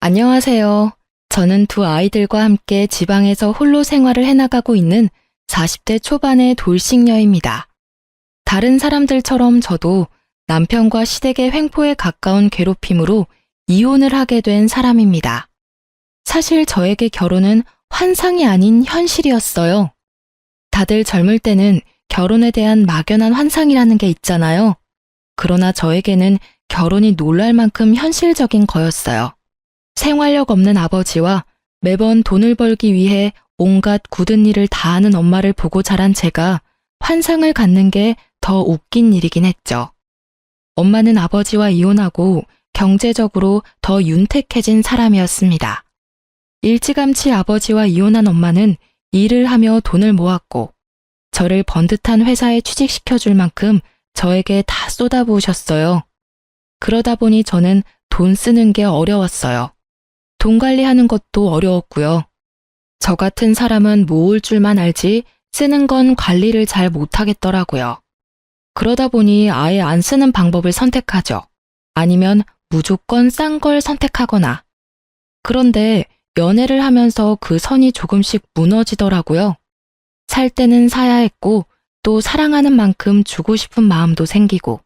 안녕하세요. 저는 두 아이들과 함께 지방에서 홀로 생활을 해나가고 있는 40대 초반의 돌싱녀입니다. 다른 사람들처럼 저도 남편과 시댁의 횡포에 가까운 괴롭힘으로 이혼을 하게 된 사람입니다. 사실 저에게 결혼은 환상이 아닌 현실이었어요. 다들 젊을 때는 결혼에 대한 막연한 환상이라는 게 있잖아요. 그러나 저에게는 결혼이 놀랄 만큼 현실적인 거였어요. 생활력 없는 아버지와 매번 돈을 벌기 위해 온갖 굳은 일을 다 하는 엄마를 보고 자란 제가 환상을 갖는 게 더 웃긴 일이긴 했죠. 엄마는 아버지와 이혼하고 경제적으로 더 윤택해진 사람이었습니다. 일찌감치 아버지와 이혼한 엄마는 일을 하며 돈을 모았고 저를 번듯한 회사에 취직시켜줄 만큼 저에게 다 쏟아부으셨어요. 그러다 보니 저는 돈 쓰는 게 어려웠어요. 돈 관리하는 것도 어려웠고요. 저 같은 사람은 모을 줄만 알지 쓰는 건 관리를 잘 못하겠더라고요. 그러다 보니 아예 안 쓰는 방법을 선택하죠. 아니면 무조건 싼 걸 선택하거나. 그런데 연애를 하면서 그 선이 조금씩 무너지더라고요. 살 때는 사야 했고 또 사랑하는 만큼 주고 싶은 마음도 생기고.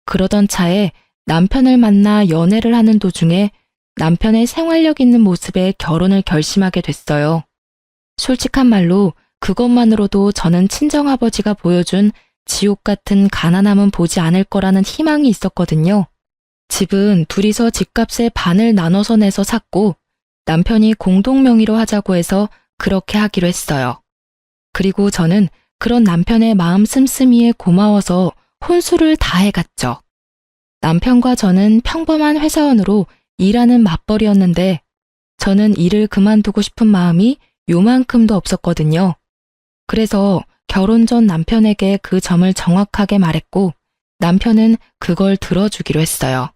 그러던 차에 남편을 만나 연애를 하는 도중에 남편의 생활력 있는 모습에 결혼을 결심하게 됐어요. 솔직한 말로 그것만으로도 저는 친정아버지가 보여준 지옥 같은 가난함은 보지 않을 거라는 희망이 있었거든요. 집은 둘이서 집값의 반을 나눠서 내서 샀고 남편이 공동 명의로 하자고 해서 그렇게 하기로 했어요. 그리고 저는 그런 남편의 마음 씀씀이에 고마워서 혼수를 다 해갔죠. 남편과 저는 평범한 회사원으로 일하는 맞벌이였는데 저는 일을 그만두고 싶은 마음이 요만큼도 없었거든요. 그래서 결혼 전 남편에게 그 점을 정확하게 말했고 남편은 그걸 들어주기로 했어요.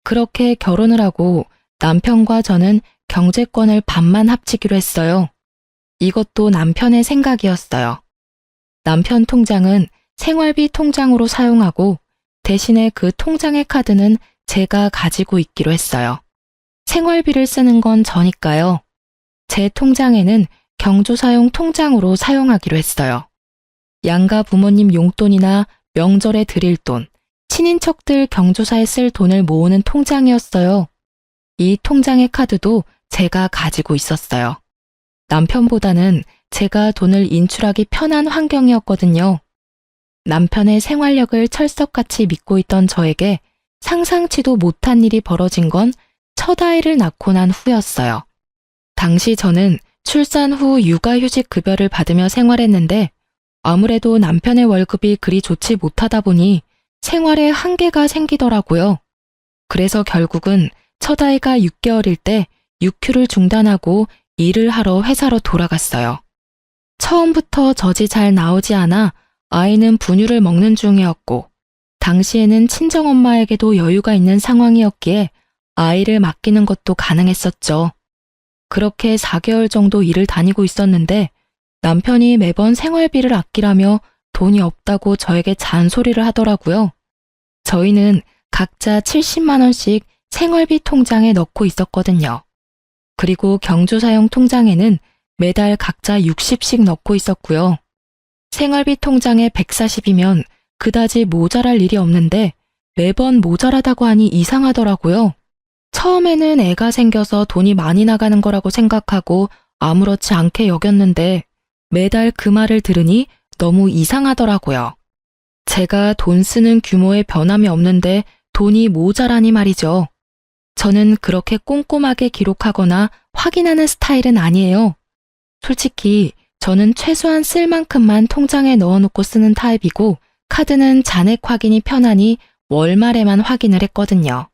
그렇게 결혼을 하고 남편과 저는 경제권을 반만 합치기로 했어요. 이것도 남편의 생각이었어요. 남편 통장은 생활비 통장으로 사용하고 대신에 그 통장의 카드는 제가 가지고 있기로 했어요. 생활비를 쓰는 건 저니까요. 제 통장에는 경조사용 통장으로 사용하기로 했어요. 양가 부모님 용돈이나 명절에 드릴 돈, 친인척들 경조사에 쓸 돈을 모으는 통장이었어요. 이 통장의 카드도 제가 가지고 있었어요. 남편보다는 제가 돈을 인출하기 편한 환경이었거든요. 남편의 생활력을 철석같이 믿고 있던 저에게 상상치도 못한 일이 벌어진 건 첫 아이를 낳고 난 후였어요. 당시 저는 출산 후 육아휴직 급여를 받으며 생활했는데 아무래도 남편의 월급이 그리 좋지 못하다 보니 생활에 한계가 생기더라고요. 그래서 결국은 첫 아이가 6개월일 때 육휴를 중단하고 일을 하러 회사로 돌아갔어요. 처음부터 젖이 잘 나오지 않아 아이는 분유를 먹는 중이었고 당시에는 친정엄마에게도 여유가 있는 상황이었기에 아이를 맡기는 것도 가능했었죠. 그렇게 4개월 정도 일을 다니고 있었는데 남편이 매번 생활비를 아끼라며 돈이 없다고 저에게 잔소리를 하더라고요. 저희는 각자 70만 원씩 생활비 통장에 넣고 있었거든요. 그리고 경조사용 통장에는 매달 각자 60씩 넣고 있었고요. 생활비 통장에 140이면 그다지 모자랄 일이 없는데 매번 모자라다고 하니 이상하더라고요. 처음에는 애가 생겨서 돈이 많이 나가는 거라고 생각하고 아무렇지 않게 여겼는데 매달 그 말을 들으니 너무 이상하더라고요. 제가 돈 쓰는 규모에 변함이 없는데 돈이 모자라니 말이죠. 저는 그렇게 꼼꼼하게 기록하거나 확인하는 스타일은 아니에요. 솔직히 저는 최소한 쓸 만큼만 통장에 넣어놓고 쓰는 타입이고 카드는 잔액 확인이 편하니 월말에만 확인을 했거든요.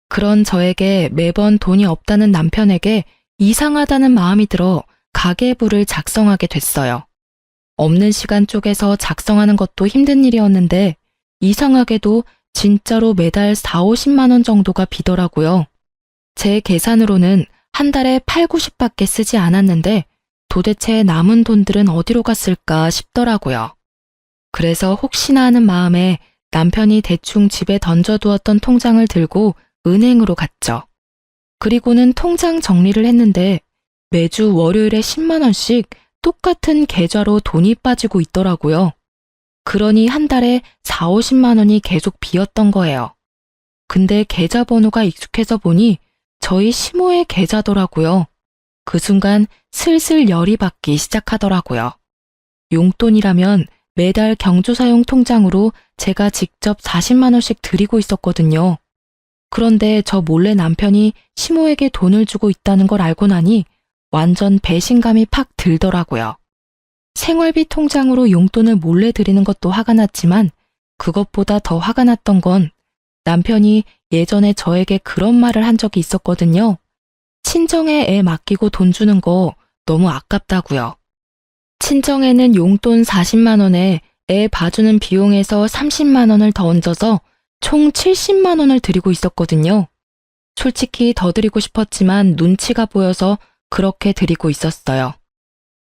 그런 저에게 매번 돈이 없다는 남편에게 이상하다는 마음이 들어 가계부를 작성하게 됐어요. 없는 시간 쪼개서 작성하는 것도 힘든 일이었는데 이상하게도 진짜로 매달 4, 50만 원 정도가 비더라고요. 제 계산으로는 한 달에 8, 90밖에 쓰지 않았는데 도대체 남은 돈들은 어디로 갔을까 싶더라고요. 그래서 혹시나 하는 마음에 남편이 대충 집에 던져두었던 통장을 들고 은행으로 갔죠. 그리고는 통장 정리를 했는데 매주 월요일에 10만 원씩 똑같은 계좌로 돈이 빠지고 있더라고요. 그러니 한 달에 4, 50만 원이 계속 비었던 거예요. 근데 계좌번호가 익숙해서 보니 저희 시모의 계좌더라고요. 그 순간 슬슬 열이 받기 시작하더라고요. 용돈이라면 매달 경조사용 통장으로 제가 직접 40만 원씩 드리고 있었거든요. 그런데 저 몰래 남편이 시모에게 돈을 주고 있다는 걸 알고 나니 완전 배신감이 팍 들더라고요. 생활비 통장으로 용돈을 몰래 드리는 것도 화가 났지만 그것보다 더 화가 났던 건 남편이 예전에 저에게 그런 말을 한 적이 있었거든요. 친정에 애 맡기고 돈 주는 거 너무 아깝다고요. 친정에는 용돈 40만 원에 애 봐주는 비용에서 30만 원을 더 얹어서 총 70만 원을 드리고 있었거든요. 솔직히 더 드리고 싶었지만 눈치가 보여서 그렇게 드리고 있었어요.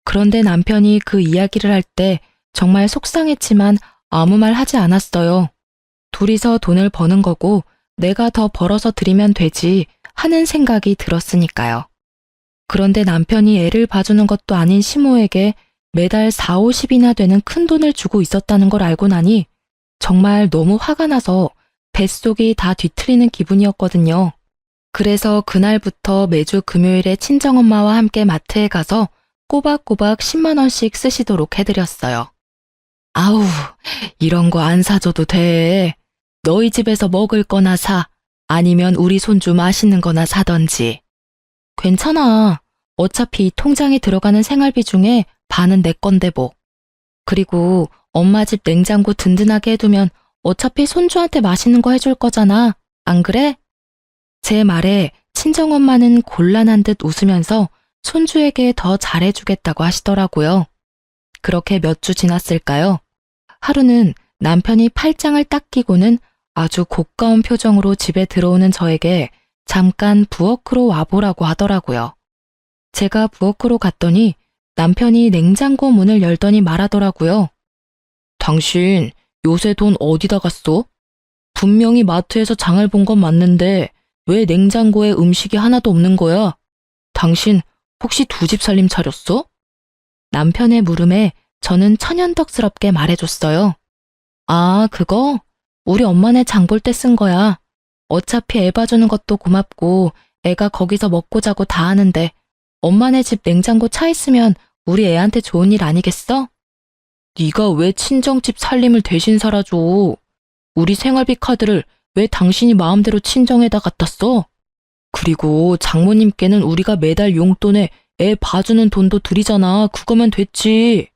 그런데 남편이 그 이야기를 할 때 정말 속상했지만 아무 말 하지 않았어요. 둘이서 돈을 버는 거고 내가 더 벌어서 드리면 되지 하는 생각이 들었으니까요. 그런데 남편이 애를 봐주는 것도 아닌 시모에게 매달 4, 50이나 되는 큰 돈을 주고 있었다는 걸 알고 나니 정말 너무 화가 나서 뱃속이 다 뒤틀리는 기분이었거든요. 그래서 그날부터 매주 금요일에 친정엄마와 함께 마트에 가서 꼬박꼬박 10만 원씩 쓰시도록 해드렸어요. 아우, 이런 거 안 사줘도 돼. 너희 집에서 먹을 거나 사. 아니면 우리 손주 맛있는 거나 사던지. 괜찮아. 어차피 통장에 들어가는 생활비 중에 반은 내 건데 뭐. 그리고 엄마 집 냉장고 든든하게 해두면 어차피 손주한테 맛있는 거 해줄 거잖아. 안 그래? 제 말에 친정엄마는 곤란한 듯 웃으면서 손주에게 더 잘해주겠다고 하시더라고요. 그렇게 몇 주 지났을까요? 하루는 남편이 팔짱을 딱 끼고는 아주 고가운 표정으로 집에 들어오는 저에게 잠깐 부엌으로 와보라고 하더라고요. 제가 부엌으로 갔더니 남편이 냉장고 문을 열더니 말하더라고요. 당신 요새 돈 어디다 갔어? 분명히 마트에서 장을 본 건 맞는데 왜 냉장고에 음식이 하나도 없는 거야? 당신 혹시 두 집 살림 차렸어? 남편의 물음에 저는 천연덕스럽게 말해줬어요. 아, 그거? 우리 엄마네 장 볼 때 쓴 거야. 어차피 애 봐주는 것도 고맙고 애가 거기서 먹고 자고 다 하는데 엄마네 집 냉장고 차 있으면 우리 애한테 좋은 일 아니겠어? 네가 왜 친정집 살림을 대신 살아줘? 우리 생활비 카드를 왜 당신이 마음대로 친정에다 갖다 써? 그리고 장모님께는 우리가 매달 용돈에 애 봐주는 돈도 드리잖아. 그거면 됐지.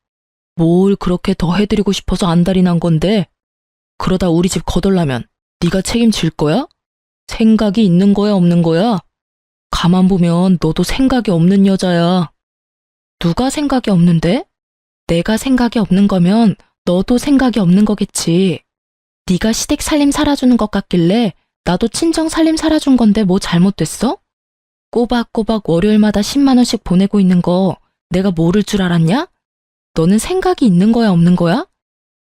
뭘 그렇게 더 해드리고 싶어서 안달이 난 건데? 그러다 우리 집 거덜나면 네가 책임질 거야? 생각이 있는 거야, 없는 거야? 가만 보면 너도 생각이 없는 여자야. 누가 생각이 없는데? 내가 생각이 없는 거면 너도 생각이 없는 거겠지. 네가 시댁 살림 살아주는 것 같길래 나도 친정 살림 살아준 건데 뭐 잘못됐어? 꼬박꼬박 월요일마다 10만 원씩 보내고 있는 거 내가 모를 줄 알았냐? 너는 생각이 있는 거야, 없는 거야?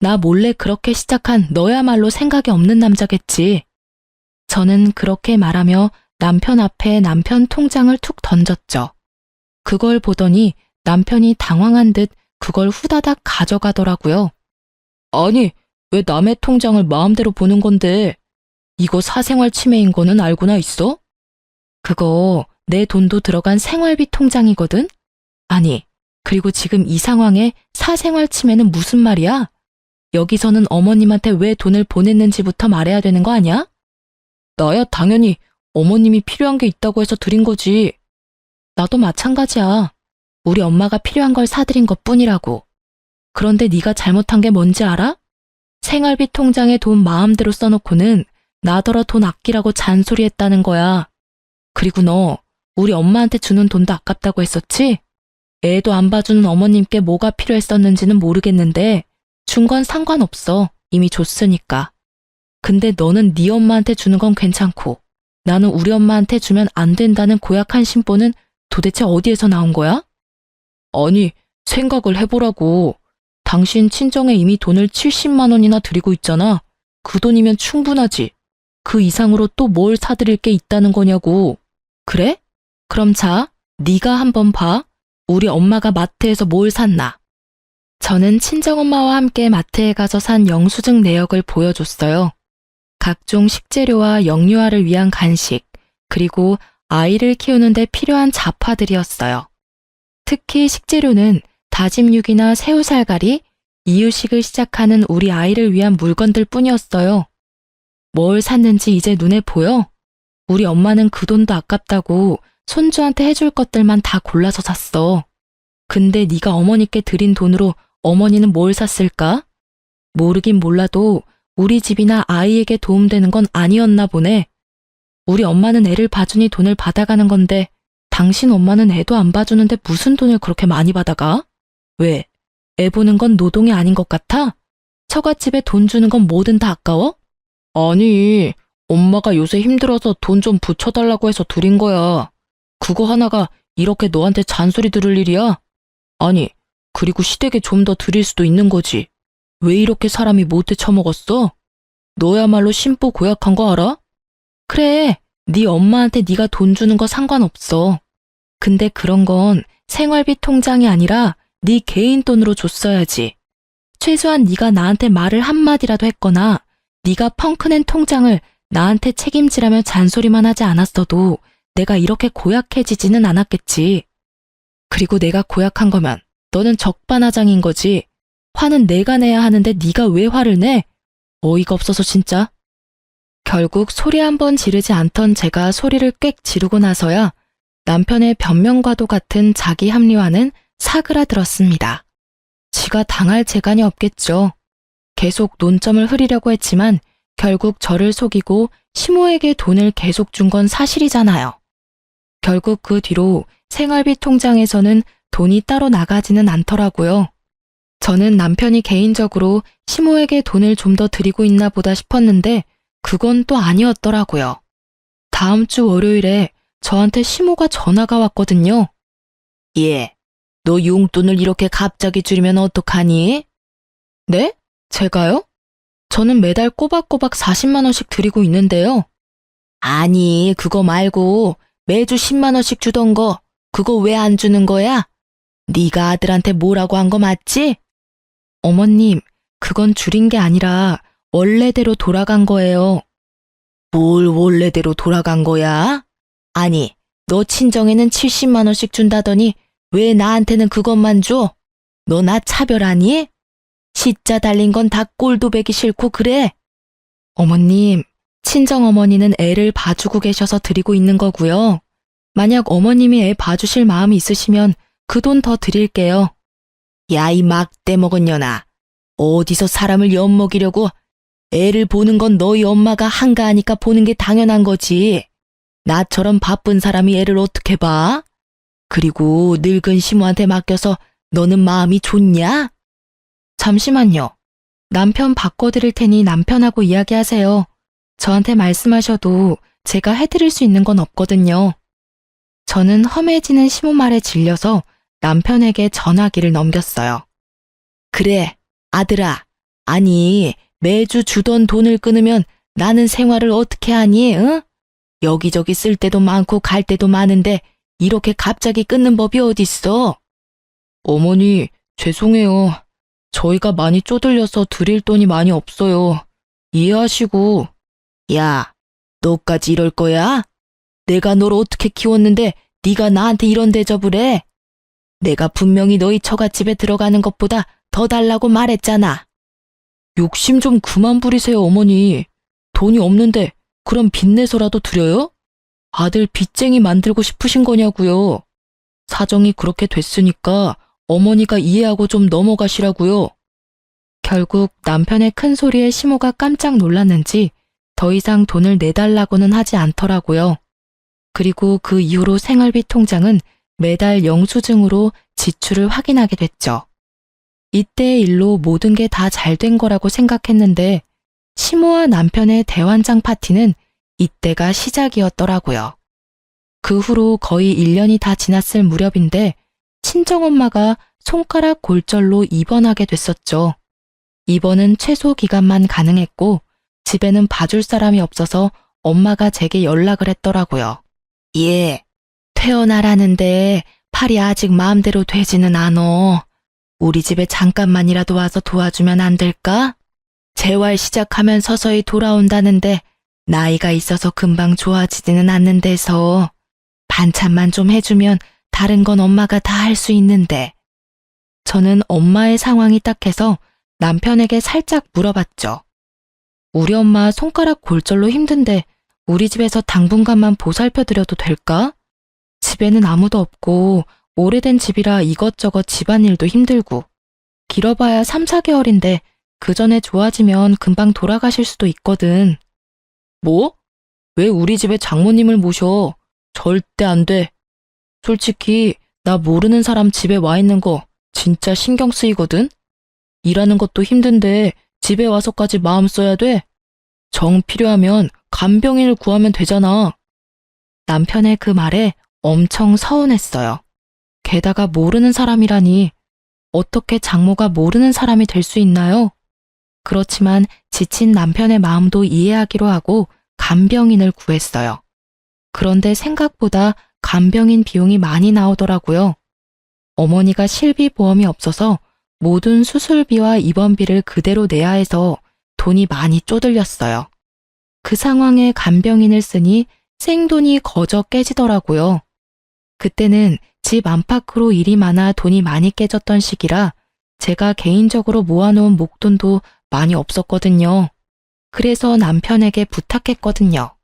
나 몰래 그렇게 시작한 너야말로 생각이 없는 남자겠지. 저는 그렇게 말하며 남편 앞에 남편 통장을 툭 던졌죠. 그걸 보더니 남편이 당황한 듯 그걸 후다닥 가져가더라고요. 아니, 왜 남의 통장을 마음대로 보는 건데? 이거 사생활 침해인 거는 알고나 있어? 그거 내 돈도 들어간 생활비 통장이거든? 아니, 그리고 지금 이 상황에 사생활 침해는 무슨 말이야? 여기서는 어머님한테 왜 돈을 보냈는지부터 말해야 되는 거 아니야? 나야 당연히 어머님이 필요한 게 있다고 해서 드린 거지. 나도 마찬가지야. 우리 엄마가 필요한 걸 사드린 것뿐이라고. 그런데 네가 잘못한 게 뭔지 알아? 생활비 통장에 돈 마음대로 써놓고는 나더러 돈 아끼라고 잔소리했다는 거야. 그리고 너 우리 엄마한테 주는 돈도 아깝다고 했었지? 애도 안 봐주는 어머님께 뭐가 필요했었는지는 모르겠는데 준 건 상관없어. 이미 줬으니까. 근데 너는 네 엄마한테 주는 건 괜찮고 나는 우리 엄마한테 주면 안 된다는 고약한 심보는 도대체 어디에서 나온 거야? 아니, 생각을 해보라고. 당신 친정에 이미 돈을 70만 원이나 드리고 있잖아. 그 돈이면 충분하지. 그 이상으로 또 뭘 사드릴 게 있다는 거냐고. 그래? 그럼 자, 네가 한번 봐. 우리 엄마가 마트에서 뭘 샀나? 저는 친정엄마와 함께 마트에 가서 산 영수증 내역을 보여줬어요. 각종 식재료와 영유아를 위한 간식, 그리고 아이를 키우는 데 필요한 잡화들이었어요. 특히 식재료는 다짐 육이나 새우살가리, 이유식을 시작하는 우리 아이를 위한 물건들 뿐이었어요. 뭘 샀는지 이제 눈에 보여? 우리 엄마는 그 돈도 아깝다고 손주한테 해줄 것들만 다 골라서 샀어. 근데 네가 어머니께 드린 돈으로 어머니는 뭘 샀을까? 모르긴 몰라도 우리 집이나 아이에게 도움되는 건 아니었나 보네. 우리 엄마는 애를 봐주니 돈을 받아가는 건데 당신 엄마는 애도 안 봐주는데 무슨 돈을 그렇게 많이 받아가? 왜? 애 보는 건 노동이 아닌 것 같아? 처갓집에 돈 주는 건 뭐든 다 아까워? 아니, 엄마가 요새 힘들어서 돈 좀 붙여달라고 해서 드린 거야. 그거 하나가 이렇게 너한테 잔소리 들을 일이야? 아니, 그리고 시댁에 좀 더 드릴 수도 있는 거지. 왜 이렇게 사람이 못돼 처먹었어? 너야말로 심보 고약한 거 알아? 그래, 네 엄마한테 네가 돈 주는 거 상관없어. 근데 그런 건 생활비 통장이 아니라 네 개인 돈으로 줬어야지. 최소한 네가 나한테 말을 한마디라도 했거나 네가 펑크낸 통장을 나한테 책임지라며 잔소리만 하지 않았어도 내가 이렇게 고약해지지는 않았겠지. 그리고 내가 고약한 거면 너는 적반하장인 거지. 화는 내가 내야 하는데 네가 왜 화를 내? 어이가 없어서 진짜. 결국 소리 한 번 지르지 않던 제가 소리를 꽥 지르고 나서야 남편의 변명과도 같은 자기 합리화는 사그라들었습니다. 지가 당할 재간이 없겠죠. 계속 논점을 흐리려고 했지만 결국 저를 속이고 시모에게 돈을 계속 준 건 사실이잖아요. 결국 그 뒤로 생활비 통장에서는 돈이 따로 나가지는 않더라고요. 저는 남편이 개인적으로 시모에게 돈을 좀 더 드리고 있나 보다 싶었는데 그건 또 아니었더라고요. 다음 주 월요일에 저한테 시모가 전화가 왔거든요. 예, 너 용돈을 이렇게 갑자기 줄이면 어떡하니? 네? 제가요? 저는 매달 꼬박꼬박 40만 원씩 드리고 있는데요. 아니, 그거 말고 매주 10만 원씩 주던 거, 그거 왜 안 주는 거야? 네가 아들한테 뭐라고 한 거 맞지? 어머님, 그건 줄인 게 아니라 원래대로 돌아간 거예요. 뭘 원래대로 돌아간 거야? 아니, 너 친정에는 70만 원씩 준다더니 왜 나한테는 그것만 줘? 너 나 차별하니? 시자 달린 건 다 꼴도 보기 싫고 그래? 어머님, 친정어머니는 애를 봐주고 계셔서 드리고 있는 거고요. 만약 어머님이 애 봐주실 마음이 있으시면 그 돈 더 드릴게요. 야, 이 막대 먹은 년아. 어디서 사람을 엿먹이려고. 애를 보는 건 너희 엄마가 한가하니까 보는 게 당연한 거지. 나처럼 바쁜 사람이 애를 어떻게 봐? 그리고 늙은 시모한테 맡겨서 너는 마음이 좋냐? 잠시만요. 남편 바꿔드릴 테니 남편하고 이야기하세요. 저한테 말씀하셔도 제가 해드릴 수 있는 건 없거든요. 저는 험해지는 시모 말에 질려서 남편에게 전화기를 넘겼어요. 그래, 아들아. 아니, 매주 주던 돈을 끊으면 나는 생활을 어떻게 하니, 응? 여기저기 쓸 때도 많고 갈 때도 많은데 이렇게 갑자기 끊는 법이 어딨어? 어머니, 죄송해요. 저희가 많이 쪼들려서 드릴 돈이 많이 없어요. 이해하시고. 야, 너까지 이럴 거야? 내가 널 어떻게 키웠는데 네가 나한테 이런 대접을 해? 내가 분명히 너희 처갓집에 들어가는 것보다 더 달라고 말했잖아. 욕심 좀 그만 부리세요, 어머니. 돈이 없는데 그럼 빚내서라도 드려요? 아들 빚쟁이 만들고 싶으신 거냐고요. 사정이 그렇게 됐으니까 어머니가 이해하고 좀 넘어가시라고요. 결국 남편의 큰 소리에 시모가 깜짝 놀랐는지 더 이상 돈을 내달라고는 하지 않더라고요. 그리고 그 이후로 생활비 통장은 매달 영수증으로 지출을 확인하게 됐죠. 이때의 일로 모든 게 다 잘 된 거라고 생각했는데 시모와 남편의 대환장 파티는 이때가 시작이었더라고요. 그 후로 거의 1년이 다 지났을 무렵인데 친정엄마가 손가락 골절로 입원하게 됐었죠. 입원은 최소 기간만 가능했고 집에는 봐줄 사람이 없어서 엄마가 제게 연락을 했더라고요. 예, 퇴원하라는데 팔이 아직 마음대로 되지는 않어. 우리 집에 잠깐만이라도 와서 도와주면 안 될까? 재활 시작하면 서서히 돌아온다는데 나이가 있어서 금방 좋아지지는 않는 데서 반찬만 좀 해주면 다른 건 엄마가 다 할 수 있는데. 저는 엄마의 상황이 딱해서 남편에게 살짝 물어봤죠. 우리 엄마 손가락 골절로 힘든데 우리 집에서 당분간만 보살펴드려도 될까? 집에는 아무도 없고 오래된 집이라 이것저것 집안일도 힘들고 길어봐야 3, 4개월인데 그 전에 좋아지면 금방 돌아가실 수도 있거든. 뭐? 왜 우리 집에 장모님을 모셔? 절대 안 돼. 솔직히 나 모르는 사람 집에 와 있는 거 진짜 신경 쓰이거든? 일하는 것도 힘든데 집에 와서까지 마음 써야 돼? 정 필요하면 간병인을 구하면 되잖아. 남편의 그 말에 엄청 서운했어요. 게다가 모르는 사람이라니 어떻게 장모가 모르는 사람이 될 수 있나요? 그렇지만 지친 남편의 마음도 이해하기로 하고 간병인을 구했어요. 그런데 생각보다 간병인 비용이 많이 나오더라고요. 어머니가 실비보험이 없어서 모든 수술비와 입원비를 그대로 내야 해서 돈이 많이 쪼들렸어요. 그 상황에 간병인을 쓰니 생돈이 거저 깨지더라고요. 그때는 집 안팎으로 일이 많아 돈이 많이 깨졌던 시기라 제가 개인적으로 모아놓은 목돈도 많이 없었거든요. 그래서 남편에게 부탁했거든요.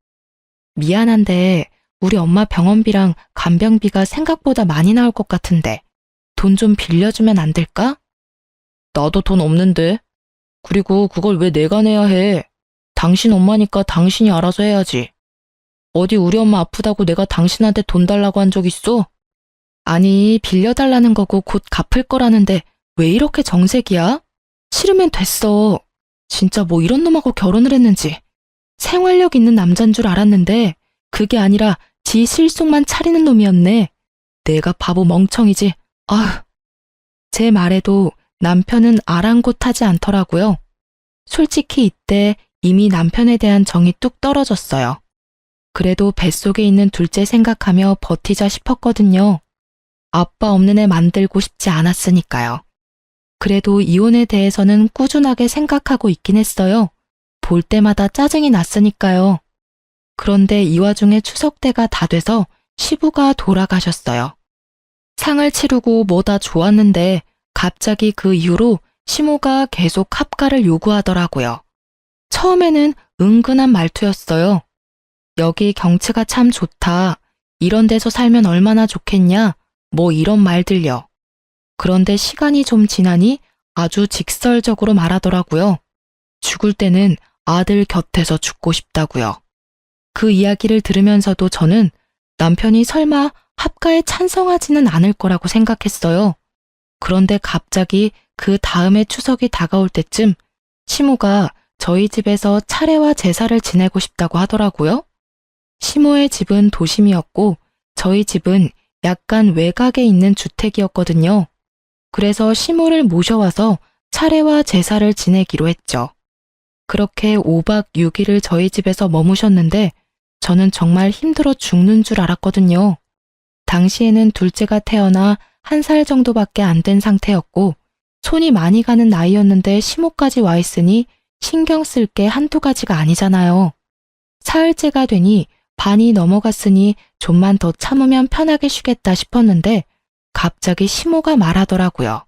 미안한데 우리 엄마 병원비랑 간병비가 생각보다 많이 나올 것 같은데 돈 좀 빌려주면 안 될까? 나도 돈 없는데. 그리고 그걸 왜 내가 내야 해? 당신 엄마니까 당신이 알아서 해야지. 어디 우리 엄마 아프다고 내가 당신한테 돈 달라고 한 적 있어? 아니, 빌려달라는 거고 곧 갚을 거라는데 왜 이렇게 정색이야? 싫으면 됐어. 진짜 뭐 이런 놈하고 결혼을 했는지. 생활력 있는 남잔 줄 알았는데 그게 아니라 지 실속만 차리는 놈이었네. 내가 바보 멍청이지. 아휴. 제 말에도 남편은 아랑곳하지 않더라고요. 솔직히 이때 이미 남편에 대한 정이 뚝 떨어졌어요. 그래도 뱃속에 있는 둘째 생각하며 버티자 싶었거든요. 아빠 없는 애 만들고 싶지 않았으니까요. 그래도 이혼에 대해서는 꾸준하게 생각하고 있긴 했어요. 볼 때마다 짜증이 났으니까요. 그런데 이 와중에 추석 때가 다 돼서 시부가 돌아가셨어요. 상을 치르고 뭐다 좋았는데 갑자기 그 이후로 시모가 계속 합가를 요구하더라고요. 처음에는 은근한 말투였어요. 여기 경치가 참 좋다. 이런 데서 살면 얼마나 좋겠냐. 뭐 이런 말들요. 그런데 시간이 좀 지나니 아주 직설적으로 말하더라고요. 죽을 때는 아들 곁에서 죽고 싶다고요. 그 이야기를 들으면서도 저는 남편이 설마 합가에 찬성하지는 않을 거라고 생각했어요. 그런데 갑자기 그 다음에 추석이 다가올 때쯤 시모가 저희 집에서 차례와 제사를 지내고 싶다고 하더라고요. 시모의 집은 도심이었고 저희 집은 약간 외곽에 있는 주택이었거든요. 그래서 시모를 모셔와서 차례와 제사를 지내기로 했죠. 그렇게 5박 6일을 저희 집에서 머무셨는데 저는 정말 힘들어 죽는 줄 알았거든요. 당시에는 둘째가 태어나 1살 정도밖에 안 된 상태였고 손이 많이 가는 나이였는데 시모까지 와 있으니 신경 쓸 게 한두 가지가 아니잖아요. 사흘째가 되니 반이 넘어갔으니 좀만 더 참으면 편하게 쉬겠다 싶었는데 갑자기 시모가 말하더라고요.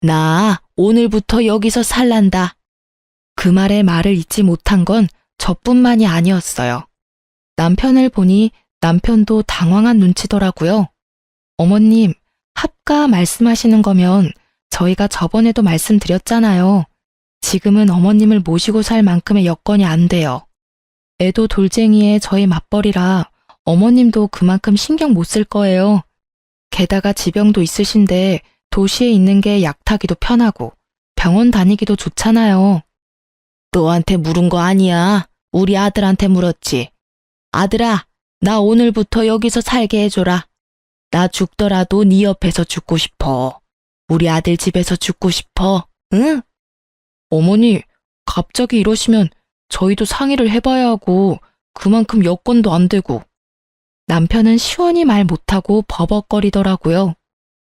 나 오늘부터 여기서 살란다. 그 말에 말을 잇지 못한 건 저뿐만이 아니었어요. 남편을 보니 남편도 당황한 눈치더라고요. 어머님, 합가 말씀하시는 거면 저희가 저번에도 말씀드렸잖아요. 지금은 어머님을 모시고 살 만큼의 여건이 안 돼요. 애도 돌쟁이에 저희 맞벌이라 어머님도 그만큼 신경 못 쓸 거예요. 게다가 지병도 있으신데 도시에 있는 게 약 타기도 편하고 병원 다니기도 좋잖아요. 너한테 물은 거 아니야. 우리 아들한테 물었지. 아들아, 나 오늘부터 여기서 살게 해줘라. 나 죽더라도 네 옆에서 죽고 싶어. 우리 아들 집에서 죽고 싶어. 응? 어머니, 갑자기 이러시면 저희도 상의를 해봐야 하고 그만큼 여건도 안 되고. 남편은 시원히 말 못하고 버벅거리더라고요.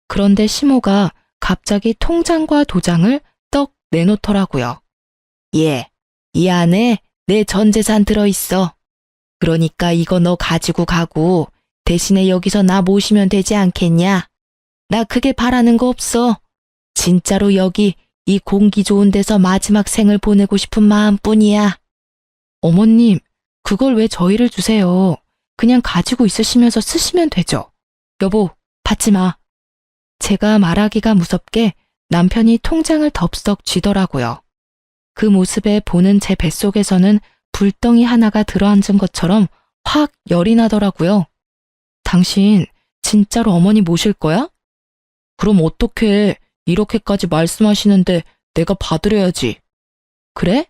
그런데 시모가 갑자기 통장과 도장을 떡 내놓더라고요. 이 안에 내 전 재산 들어있어. 그러니까 이거 너 가지고 가고 대신에 여기서 나 모시면 되지 않겠냐? 나 크게 바라는 거 없어. 진짜로 여기 이 공기 좋은 데서 마지막 생을 보내고 싶은 마음뿐이야. 어머님, 그걸 왜 저희를 주세요? 그냥 가지고 있으시면서 쓰시면 되죠. 여보, 받지 마. 제가 말하기가 무섭게 남편이 통장을 덥석 쥐더라고요. 그 모습에 보는 제 뱃속에서는 불덩이 하나가 들어앉은 것처럼 확 열이 나더라고요. 당신 진짜로 어머니 모실 거야? 그럼 어떡해. 이렇게까지 말씀하시는데 내가 받으려야지. 그래?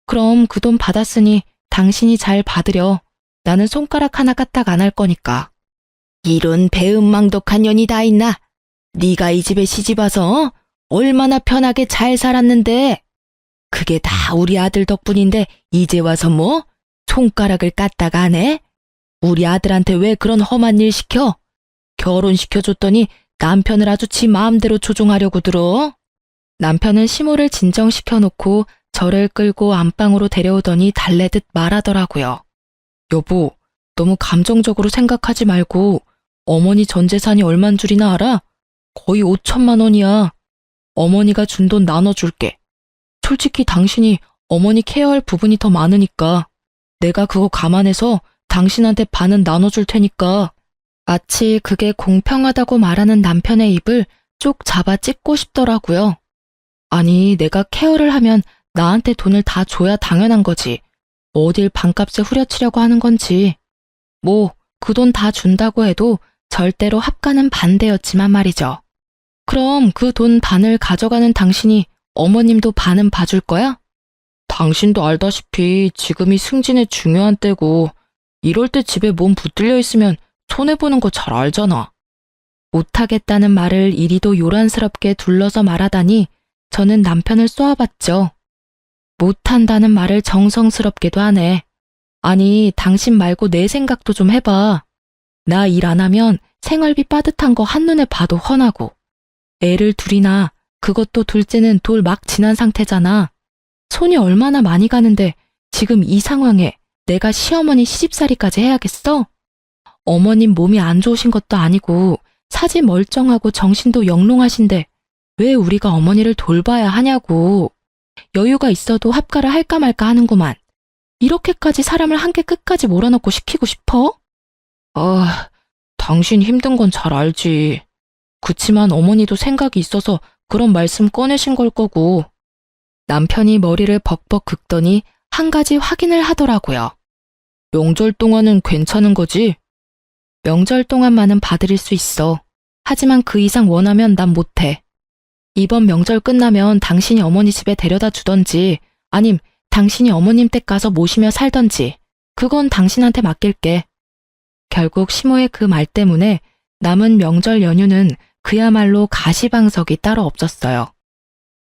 그럼 그 돈 받았으니 당신이 잘 받으려. 나는 손가락 하나 까딱 안 할 거니까. 이런 배은망덕한 년이 다 있나? 네가 이 집에 시집와서 얼마나 편하게 잘 살았는데. 그게 다 우리 아들 덕분인데 이제 와서 뭐? 손가락을 까딱 안 해? 우리 아들한테 왜 그런 험한 일 시켜? 결혼시켜줬더니 남편을 아주 지 마음대로 조종하려고 들어. 남편은 시모를 진정시켜놓고 저를 끌고 안방으로 데려오더니 달래듯 말하더라고요. 여보, 너무 감정적으로 생각하지 말고 어머니 전 재산이 얼만 줄이나 알아? 거의 5천만 원이야. 어머니가 준 돈 나눠줄게. 솔직히 당신이 어머니 케어할 부분이 더 많으니까 내가 그거 감안해서 당신한테 반은 나눠줄 테니까. 마치 그게 공평하다고 말하는 남편의 입을 쭉 잡아 찢고 싶더라고요. 아니, 내가 케어를 하면 나한테 돈을 다 줘야 당연한 거지. 어딜 반값에 후려치려고 하는 건지. 뭐, 그 돈 다 준다고 해도 절대로 합가는 반대였지만 말이죠. 그럼 그 돈 반을 가져가는 당신이 어머님도 반은 봐줄 거야? 당신도 알다시피 지금이 승진의 중요한 때고 이럴 때 집에 몸 붙들려 있으면 손해보는 거 잘 알잖아. 못하겠다는 말을 이리도 요란스럽게 둘러서 말하다니 저는 남편을 쏘아봤죠. 못한다는 말을 정성스럽게도 하네. 아니, 당신 말고 내 생각도 좀 해봐. 나 일 안 하면 생활비 빠듯한 거 한눈에 봐도 훤하고. 애를 둘이나 그것도 둘째는 돌 막 지난 상태잖아. 손이 얼마나 많이 가는데 지금 이 상황에 내가 시어머니 시집살이까지 해야겠어? 어머님 몸이 안 좋으신 것도 아니고 사지 멀쩡하고 정신도 영롱하신데 왜 우리가 어머니를 돌봐야 하냐고. 여유가 있어도 합가를 할까 말까 하는구만. 이렇게까지 사람을 한개 끝까지 몰아넣고 시키고 싶어? 당신 힘든 건 잘 알지. 그치만 어머니도 생각이 있어서 그런 말씀 꺼내신 걸 거고. 남편이 머리를 벅벅 긁더니 한 가지 확인을 하더라고요. 명절 동안은 괜찮은 거지? 명절 동안만은 봐드릴 수 있어. 하지만 그 이상 원하면 난 못해. 이번 명절 끝나면 당신이 어머니 집에 데려다 주던지 아님 당신이 어머님 댁 가서 모시며 살던지 그건 당신한테 맡길게. 결국 시모의 그 말 때문에 남은 명절 연휴는 그야말로 가시방석이 따로 없었어요.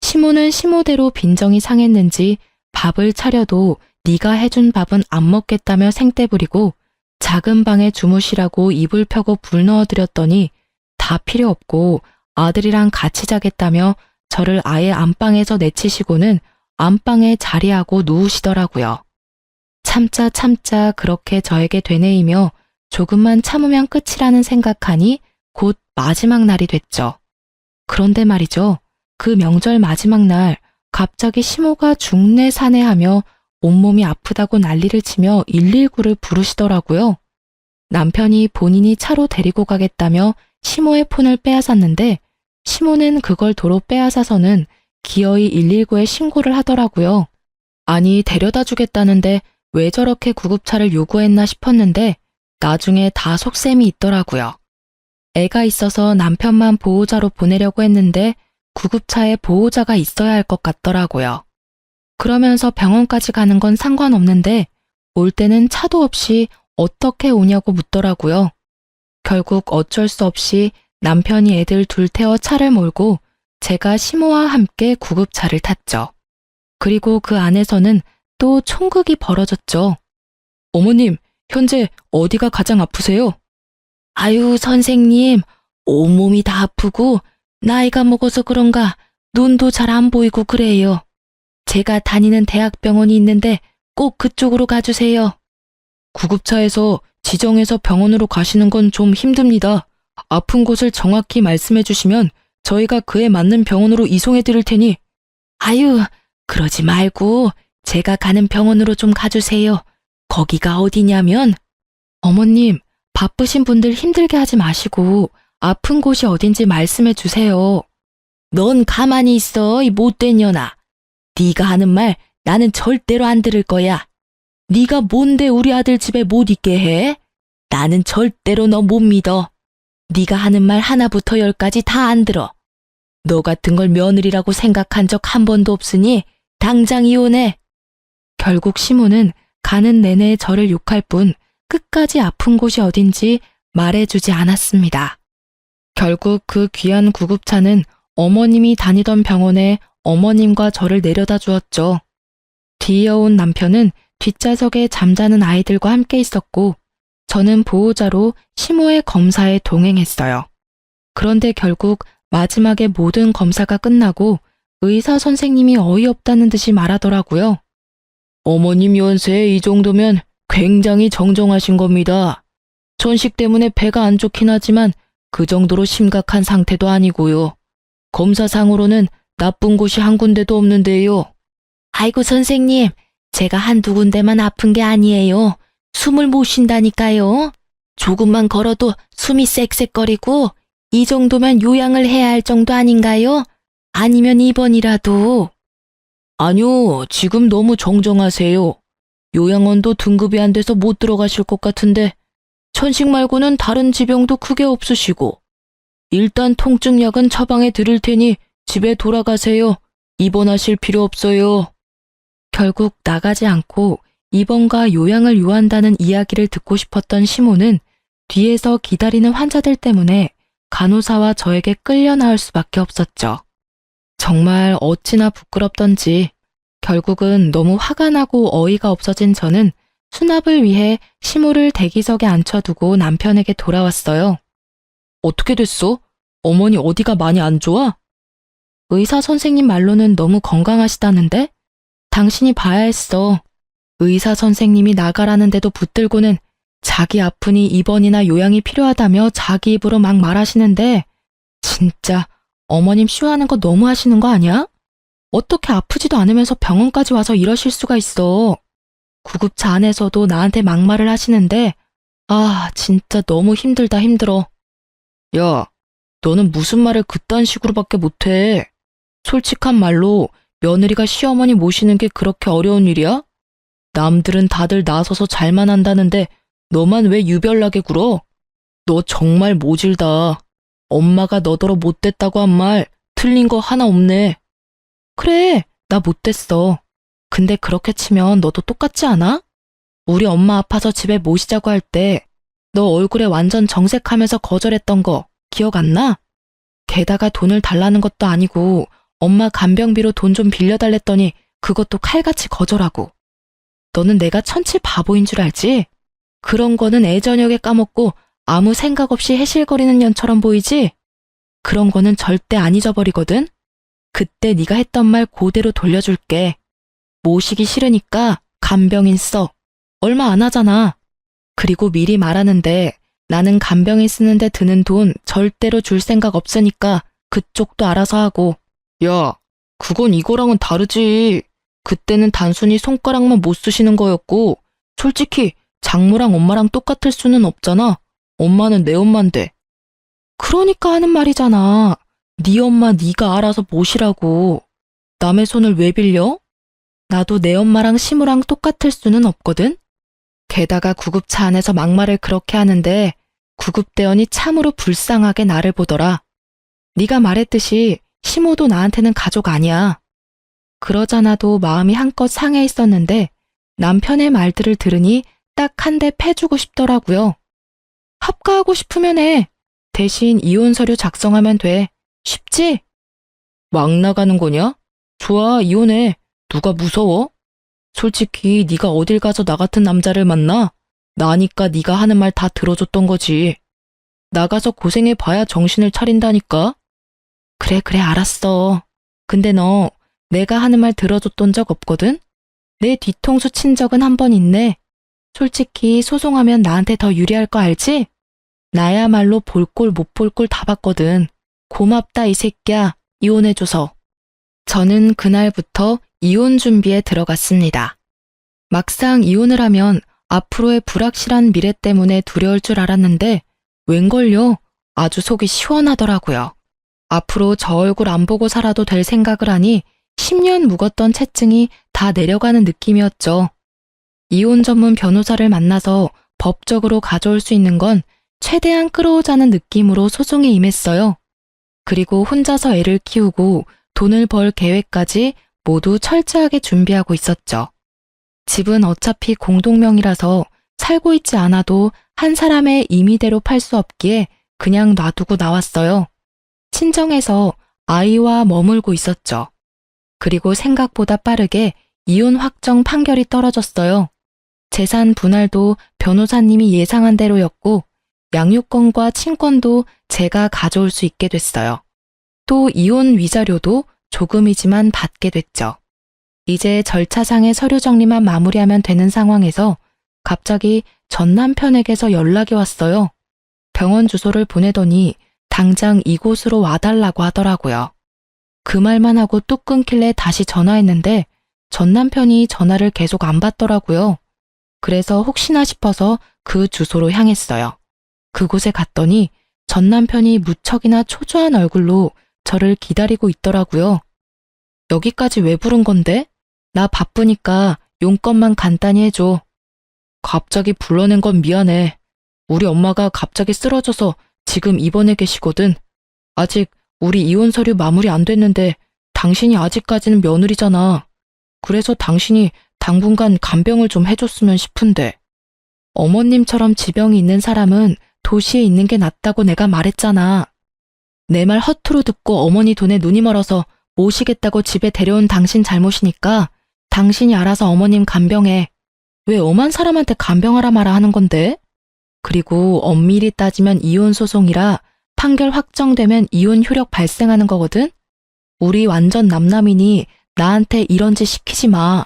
시모는 시모대로 빈정이 상했는지 밥을 차려도 네가 해준 밥은 안 먹겠다며 생떼 부리고 작은 방에 주무시라고 이불 펴고 불 넣어드렸더니 다 필요 없고 아들이랑 같이 자겠다며 저를 아예 안방에서 내치시고는 안방에 자리하고 누우시더라고요. 참자 그렇게 저에게 되뇌이며 조금만 참으면 끝이라는 생각하니 곧 마지막 날이 됐죠. 그런데 말이죠. 그 명절 마지막 날 갑자기 시모가 중내사내하며 온몸이 아프다고 난리를 치며 119를 부르시더라고요. 남편이 본인이 차로 데리고 가겠다며 시모의 폰을 빼앗았는데 시모는 그걸 도로 빼앗아서는 기어이 119에 신고를 하더라고요. 아니, 데려다 주겠다는데 왜 저렇게 구급차를 요구했나 싶었는데 나중에 다 속셈이 있더라고요. 애가 있어서 남편만 보호자로 보내려고 했는데 구급차에 보호자가 있어야 할 것 같더라고요. 그러면서 병원까지 가는 건 상관없는데 올 때는 차도 없이 어떻게 오냐고 묻더라고요. 결국 어쩔 수 없이 남편이 애들 둘 태워 차를 몰고 제가 시모와 함께 구급차를 탔죠. 그리고 그 안에서는 또 총극이 벌어졌죠. 어머님, 현재 어디가 가장 아프세요? 아유, 선생님, 온몸이 다 아프고 나이가 먹어서 그런가 눈도 잘 안 보이고 그래요. 제가 다니는 대학병원이 있는데 꼭 그쪽으로 가주세요. 구급차에서 지정해서 병원으로 가시는 건 좀 힘듭니다. 아픈 곳을 정확히 말씀해 주시면 저희가 그에 맞는 병원으로 이송해 드릴 테니. 아유, 그러지 말고 제가 가는 병원으로 좀 가주세요. 거기가 어디냐면. 어머님, 바쁘신 분들 힘들게 하지 마시고 아픈 곳이 어딘지 말씀해 주세요. 넌 가만히 있어, 이 못된 년아. 네가 하는 말 나는 절대로 안 들을 거야. 네가 뭔데 우리 아들 집에 못 있게 해? 나는 절대로 너 못 믿어. 네가 하는 말 하나부터 열까지 다 안 들어. 너 같은 걸 며느리라고 생각한 적 한 번도 없으니 당장 이혼해. 결국 시모는 가는 내내 저를 욕할 뿐 끝까지 아픈 곳이 어딘지 말해주지 않았습니다. 결국 그 귀한 구급차는 어머님이 다니던 병원에 어머님과 저를 내려다 주었죠. 뒤이어온 남편은 뒷좌석에 잠자는 아이들과 함께 있었고 저는 보호자로 시모의 검사에 동행했어요. 그런데 결국 마지막에 모든 검사가 끝나고 의사 선생님이 어이없다는 듯이 말하더라고요. 어머님 연세 이 정도면 굉장히 정정하신 겁니다. 천식 때문에 배가 안 좋긴 하지만 그 정도로 심각한 상태도 아니고요. 검사상으로는 나쁜 곳이 한 군데도 없는데요. 아이고 선생님, 제가 한두 군데만 아픈 게 아니에요. 숨을 못 쉰다니까요. 조금만 걸어도 숨이 쌕쌕거리고 이 정도면 요양을 해야 할 정도 아닌가요? 아니면 입원이라도. 아니요, 지금 너무 정정하세요. 요양원도 등급이 안 돼서 못 들어가실 것 같은데 천식 말고는 다른 지병도 크게 없으시고 일단 통증약은 처방해 드릴 테니 집에 돌아가세요. 입원하실 필요 없어요. 결국 나가지 않고 입원과 요양을 요한다는 이야기를 듣고 싶었던 시모는 뒤에서 기다리는 환자들 때문에 간호사와 저에게 끌려 나올 수밖에 없었죠. 정말 어찌나 부끄럽던지 결국은 너무 화가 나고 어이가 없어진 저는 수납을 위해 시모를 대기석에 앉혀두고 남편에게 돌아왔어요. 어떻게 됐어? 어머니 어디가 많이 안 좋아? 의사 선생님 말로는 너무 건강하시다는데? 당신이 봐야 했어. 의사 선생님이 나가라는데도 붙들고는 자기 아프니 입원이나 요양이 필요하다며 자기 입으로 막 말하시는데 진짜 어머님 쇼하는 거 너무 하시는 거 아니야? 어떻게 아프지도 않으면서 병원까지 와서 이러실 수가 있어. 구급차 안에서도 나한테 막말을 하시는데 아 진짜 너무 힘들다 힘들어. 야, 너는 무슨 말을 그딴 식으로밖에 못해. 솔직한 말로 며느리가 시어머니 모시는 게 그렇게 어려운 일이야? 남들은 다들 나서서 잘만 한다는데 너만 왜 유별나게 굴어? 너 정말 모질다. 엄마가 너더러 못됐다고 한 말 틀린 거 하나 없네. 그래, 나 못됐어. 근데 그렇게 치면 너도 똑같지 않아? 우리 엄마 아파서 집에 모시자고 할 때 너 얼굴에 완전 정색하면서 거절했던 거 기억 안 나? 게다가 돈을 달라는 것도 아니고 엄마 간병비로 돈 좀 빌려달랬더니 그것도 칼같이 거절하고. 너는 내가 천치 바보인 줄 알지? 그런 거는 애저녁에 까먹고 아무 생각 없이 해실거리는 년처럼 보이지? 그런 거는 절대 안 잊어버리거든? 그때 네가 했던 말 그대로 돌려줄게. 모시기 싫으니까 간병인 써. 얼마 안 하잖아. 그리고 미리 말하는데 나는 간병인 쓰는데 드는 돈 절대로 줄 생각 없으니까 그쪽도 알아서 하고. 야, 그건 이거랑은 다르지. 그때는 단순히 손가락만 못 쓰시는 거였고 솔직히 장모랑 엄마랑 똑같을 수는 없잖아. 엄마는 내 엄마인데. 그러니까 하는 말이잖아. 네 엄마 네가 알아서 모시라고. 남의 손을 왜 빌려? 나도 내 엄마랑 시무랑 똑같을 수는 없거든. 게다가 구급차 안에서 막말을 그렇게 하는데 구급대원이 참으로 불쌍하게 나를 보더라. 네가 말했듯이 시모도 나한테는 가족 아니야. 그러잖아도 마음이 한껏 상해 있었는데 남편의 말들을 들으니 딱 한 대 패주고 싶더라고요. 합가하고 싶으면 해. 대신 이혼 서류 작성하면 돼. 쉽지? 막 나가는 거냐? 좋아, 이혼해. 누가 무서워? 솔직히 네가 어딜 가서 나 같은 남자를 만나? 나니까 네가 하는 말 다 들어줬던 거지. 나가서 고생해봐야 정신을 차린다니까? 그래, 알았어. 근데 너 내가 하는 말 들어줬던 적 없거든? 내 뒤통수 친 적은 한 번 있네. 솔직히 소송하면 나한테 더 유리할 거 알지? 나야말로 볼 꼴 못 볼 꼴 다 봤거든. 고맙다 이 새끼야. 이혼해줘서. 저는 그날부터 이혼 준비에 들어갔습니다. 막상 이혼을 하면 앞으로의 불확실한 미래 때문에 두려울 줄 알았는데 웬걸요? 아주 속이 시원하더라고요. 앞으로 저 얼굴 안 보고 살아도 될 생각을 하니 10년 묵었던 채증이 다 내려가는 느낌이었죠. 이혼 전문 변호사를 만나서 법적으로 가져올 수 있는 건 최대한 끌어오자는 느낌으로 소송에 임했어요. 그리고 혼자서 애를 키우고 돈을 벌 계획까지 모두 철저하게 준비하고 있었죠. 집은 어차피 공동명의라서 살고 있지 않아도 한 사람의 임의대로 팔 수 없기에 그냥 놔두고 나왔어요. 친정에서 아이와 머물고 있었죠. 그리고 생각보다 빠르게 이혼 확정 판결이 떨어졌어요. 재산 분할도 변호사님이 예상한 대로였고 양육권과 친권도 제가 가져올 수 있게 됐어요. 또 이혼 위자료도 조금이지만 받게 됐죠. 이제 절차상의 서류 정리만 마무리하면 되는 상황에서 갑자기 전 남편에게서 연락이 왔어요. 병원 주소를 보내더니 당장 이곳으로 와달라고 하더라고요. 그 말만 하고 뚝 끊길래 다시 전화했는데 전 남편이 전화를 계속 안 받더라고요. 그래서 혹시나 싶어서 그 주소로 향했어요. 그곳에 갔더니 전 남편이 무척이나 초조한 얼굴로 저를 기다리고 있더라고요. 여기까지 왜 부른 건데? 나 바쁘니까 용건만 간단히 해줘. 갑자기 불러낸 건 미안해. 우리 엄마가 갑자기 쓰러져서 지금 입원해 계시거든. 아직 우리 이혼 서류 마무리 안 됐는데 당신이 아직까지는 며느리잖아. 그래서 당신이 당분간 간병을 좀 해줬으면 싶은데. 어머님처럼 지병이 있는 사람은 도시에 있는 게 낫다고 내가 말했잖아. 내 말 허투루 듣고 어머니 돈에 눈이 멀어서 모시겠다고 집에 데려온 당신 잘못이니까 당신이 알아서 어머님 간병해. 왜 엄한 사람한테 간병하라 마라 하는 건데? 그리고 엄밀히 따지면 이혼 소송이라 판결 확정되면 이혼 효력 발생하는 거거든? 우리 완전 남남이니 나한테 이런 짓 시키지 마.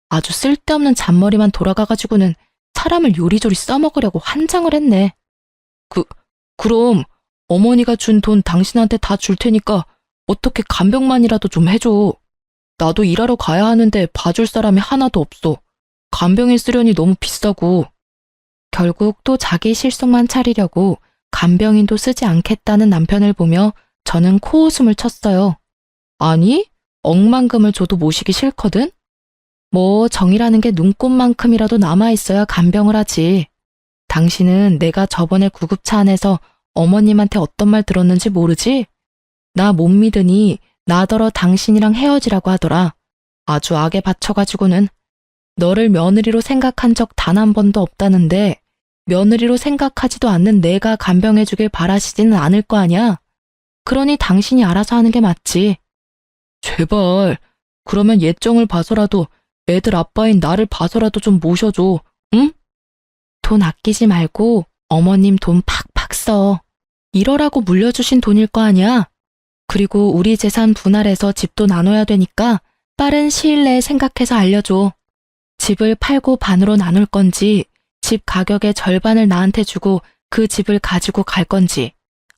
아주 쓸데없는 잔머리만 돌아가가지고는 사람을 요리조리 써먹으려고 환장을 했네. 그럼 어머니가 준 돈 당신한테 다 줄 테니까 어떻게 간병만이라도 좀 해줘. 나도 일하러 가야 하는데 봐줄 사람이 하나도 없어. 간병인 쓰려니 너무 비싸고. 결국 또 자기 실속만 차리려고 간병인도 쓰지 않겠다는 남편을 보며 저는 코웃음을 쳤어요. 아니, 억만금을 줘도 모시기 싫거든? 뭐 정이라는 게 눈꽃만큼이라도 남아있어야 간병을 하지. 당신은 내가 저번에 구급차 안에서 어머님한테 어떤 말 들었는지 모르지? 나 못 믿으니 나더러 당신이랑 헤어지라고 하더라. 아주 악에 받쳐가지고는. 너를 며느리로 생각한 적 단 한 번도 없다는데 며느리로 생각하지도 않는 내가 간병해주길 바라시지는 않을 거 아냐? 그러니 당신이 알아서 하는 게 맞지. 제발, 그러면 예정을 봐서라도 애들 아빠인 나를 봐서라도 좀 모셔줘, 응? 돈 아끼지 말고 어머님 돈 팍팍 써. 이러라고 물려주신 돈일 거 아니야? 그리고 우리 재산 분할해서 집도 나눠야 되니까 빠른 시일 내에 생각해서 알려줘. 집을 팔고 반으로 나눌 건지 집 가격의 절반을 나한테 주고 그 집을 가지고 갈 건지.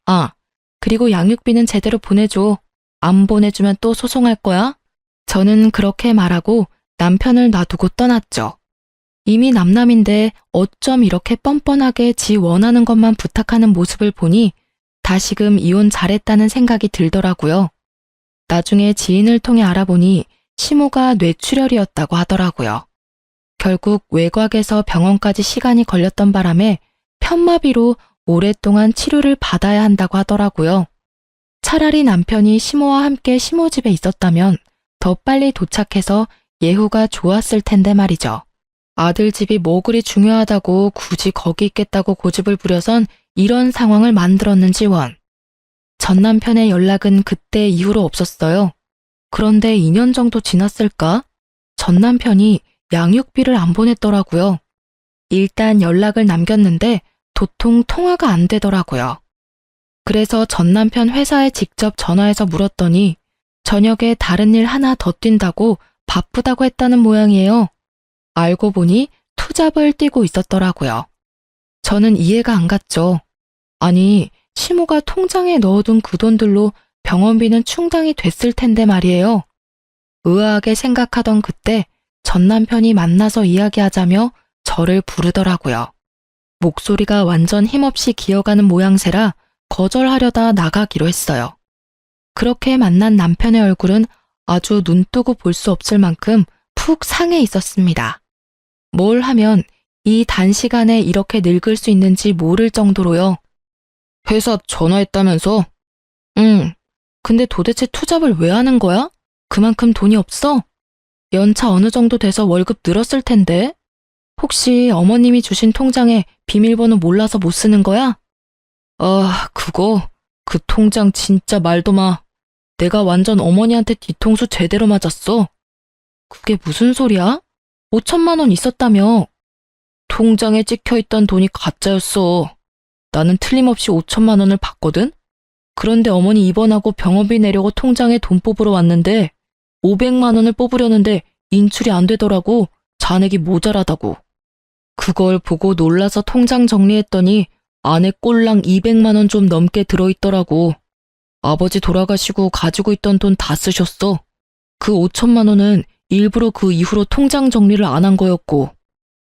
아, 그리고 양육비는 제대로 보내줘. 안 보내주면 또 소송할 거야? 저는 그렇게 말하고 남편을 놔두고 떠났죠. 이미 남남인데 어쩜 이렇게 뻔뻔하게 지 원하는 것만 부탁하는 모습을 보니 다시금 이혼 잘했다는 생각이 들더라고요. 나중에 지인을 통해 알아보니 시모가 뇌출혈이었다고 하더라고요. 결국 외곽에서 병원까지 시간이 걸렸던 바람에 편마비로 오랫동안 치료를 받아야 한다고 하더라고요. 차라리 남편이 시모와 함께 시모 집에 있었다면 더 빨리 도착해서 예후가 좋았을 텐데 말이죠. 아들 집이 뭐 그리 중요하다고 굳이 거기 있겠다고 고집을 부려선 이런 상황을 만들었는지 원. 전 남편의 연락은 그때 이후로 없었어요. 그런데 2년 정도 지났을까? 전 남편이 양육비를 안 보냈더라고요. 일단 연락을 남겼는데 도통 통화가 안 되더라고요. 그래서 전 남편 회사에 직접 전화해서 물었더니 저녁에 다른 일 하나 더 뛴다고 바쁘다고 했다는 모양이에요. 알고 보니 투잡을 뛰고 있었더라고요. 저는 이해가 안 갔죠. 아니, 시모가 통장에 넣어둔 그 돈들로 병원비는 충당이 됐을 텐데 말이에요. 의아하게 생각하던 그때 전 남편이 만나서 이야기하자며 저를 부르더라고요. 목소리가 완전 힘없이 기어가는 모양새라 거절하려다 나가기로 했어요. 그렇게 만난 남편의 얼굴은 아주 눈뜨고 볼 수 없을 만큼 푹 상해 있었습니다. 뭘 하면 이 단시간에 이렇게 늙을 수 있는지 모를 정도로요. 회사 전화했다면서? 응. 근데 도대체 투잡을 왜 하는 거야? 그만큼 돈이 없어? 연차 어느 정도 돼서 월급 늘었을 텐데? 혹시 어머님이 주신 통장에 비밀번호 몰라서 못 쓰는 거야? 아, 그 통장 진짜 말도 마. 내가 완전 어머니한테 뒤통수 제대로 맞았어. 그게 무슨 소리야? 5천만 원 있었다며. 통장에 찍혀있던 돈이 가짜였어. 나는 틀림없이 5천만 원을 받거든? 그런데 어머니 입원하고 병원비 내려고 통장에 돈 뽑으러 왔는데 500만 원을 뽑으려는데 인출이 안 되더라고. 잔액이 모자라다고. 그걸 보고 놀라서 통장 정리했더니 안에 꼴랑 200만 원 좀 넘게 들어있더라고. 아버지 돌아가시고 가지고 있던 돈 다 쓰셨어. 그 5천만 원은 일부러 그 이후로 통장 정리를 안 한 거였고.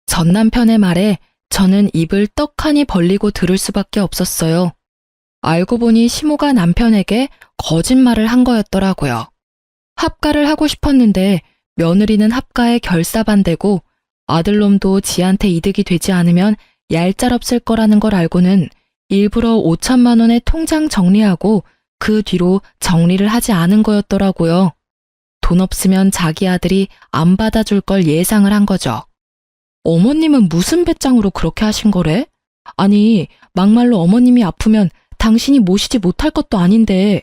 전 남편의 말에 저는 입을 떡하니 벌리고 들을 수밖에 없었어요. 알고 보니 시모가 남편에게 거짓말을 한 거였더라고요. 합가를 하고 싶었는데 며느리는 합가에 결사반대고 아들놈도 지한테 이득이 되지 않으면 얄짤없을 거라는 걸 알고는 일부러 5천만 원의 통장 정리하고 그 뒤로 정리를 하지 않은 거였더라고요. 돈 없으면 자기 아들이 안 받아줄 걸 예상을 한 거죠. 어머님은 무슨 배짱으로 그렇게 하신 거래? 아니, 막말로 어머님이 아프면 당신이 모시지 못할 것도 아닌데.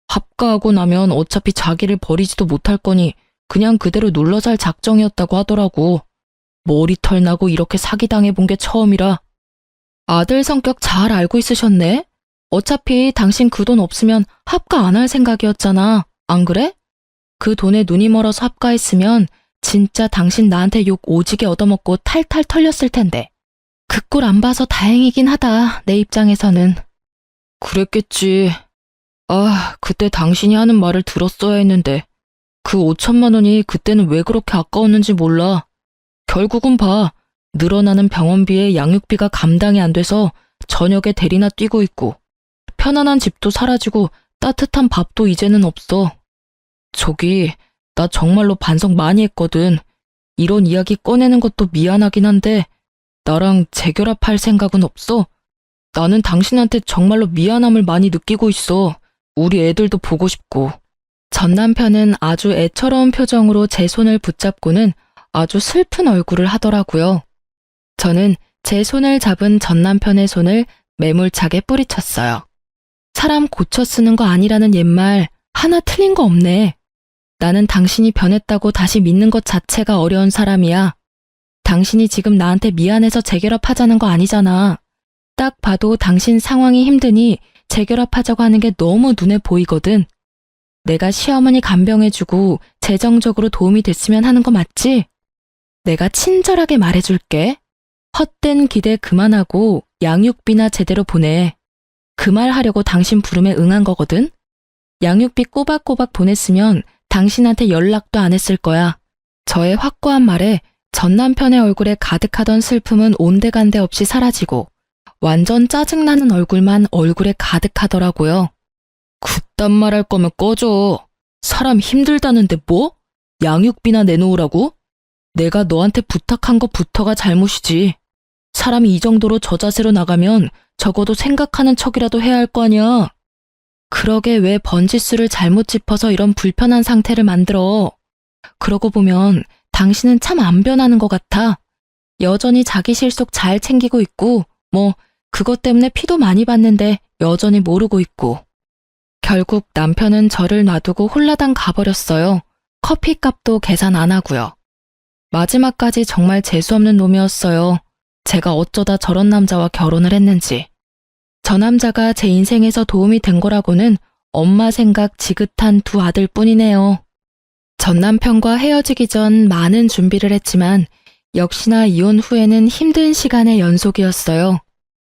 합가하고 나면 어차피 자기를 버리지도 못할 거니 그냥 그대로 눌러 살 작정이었다고 하더라고. 머리털 나고 이렇게 사기당해본 게 처음이라. 아들 성격 잘 알고 있으셨네? 어차피 당신 그 돈 없으면 합가 안 할 생각이었잖아. 안 그래? 그 돈에 눈이 멀어서 합가했으면 진짜 당신 나한테 욕 오지게 얻어먹고 탈탈 털렸을 텐데. 그 꼴 안 봐서 다행이긴 하다, 내 입장에서는. 그랬겠지. 아, 그때 당신이 하는 말을 들었어야 했는데 그 5천만 원이 그때는 왜 그렇게 아까웠는지 몰라. 결국은 봐. 늘어나는 병원비에 양육비가 감당이 안 돼서 저녁에 대리나 뛰고 있고 편안한 집도 사라지고 따뜻한 밥도 이제는 없어. 저기, 나 정말로 반성 많이 했거든. 이런 이야기 꺼내는 것도 미안하긴 한데 나랑 재결합할 생각은 없어? 나는 당신한테 정말로 미안함을 많이 느끼고 있어. 우리 애들도 보고 싶고. 전 남편은 아주 애처로운 표정으로 제 손을 붙잡고는 아주 슬픈 얼굴을 하더라고요. 저는 제 손을 잡은 전 남편의 손을 매몰차게 뿌리쳤어요. 사람 고쳐 쓰는 거 아니라는 옛말 하나 틀린 거 없네. 나는 당신이 변했다고 다시 믿는 것 자체가 어려운 사람이야. 당신이 지금 나한테 미안해서 재결합하자는 거 아니잖아. 딱 봐도 당신 상황이 힘드니 재결합하자고 하는 게 너무 눈에 보이거든. 내가 시어머니 간병해주고 재정적으로 도움이 됐으면 하는 거 맞지? 내가 친절하게 말해줄게. 헛된 기대 그만하고 양육비나 제대로 보내. 그 말 하려고 당신 부름에 응한 거거든? 양육비 꼬박꼬박 보냈으면 당신한테 연락도 안 했을 거야. 저의 확고한 말에 전 남편의 얼굴에 가득하던 슬픔은 온데간데 없이 사라지고 완전 짜증나는 얼굴만 얼굴에 가득하더라고요. 그딴 말 할 거면 꺼져. 사람 힘들다는데 뭐? 양육비나 내놓으라고? 내가 너한테 부탁한 것부터가 잘못이지. 사람이 이 정도로 저자세로 나가면 적어도 생각하는 척이라도 해야 할 거 아니야. 그러게 왜 번지수를 잘못 짚어서 이런 불편한 상태를 만들어. 그러고 보면 당신은 참 안 변하는 것 같아. 여전히 자기 실속 잘 챙기고 있고 그것 때문에 피도 많이 받는데 여전히 모르고 있고. 결국 남편은 저를 놔두고 홀라당 가버렸어요. 커피값도 계산 안 하고요. 마지막까지 정말 재수없는 놈이었어요. 제가 어쩌다 저런 남자와 결혼을 했는지. 저 남자가 제 인생에서 도움이 된 거라고는 엄마 생각 지긋한 두 아들 뿐이네요. 전 남편과 헤어지기 전 많은 준비를 했지만 역시나 이혼 후에는 힘든 시간의 연속이었어요.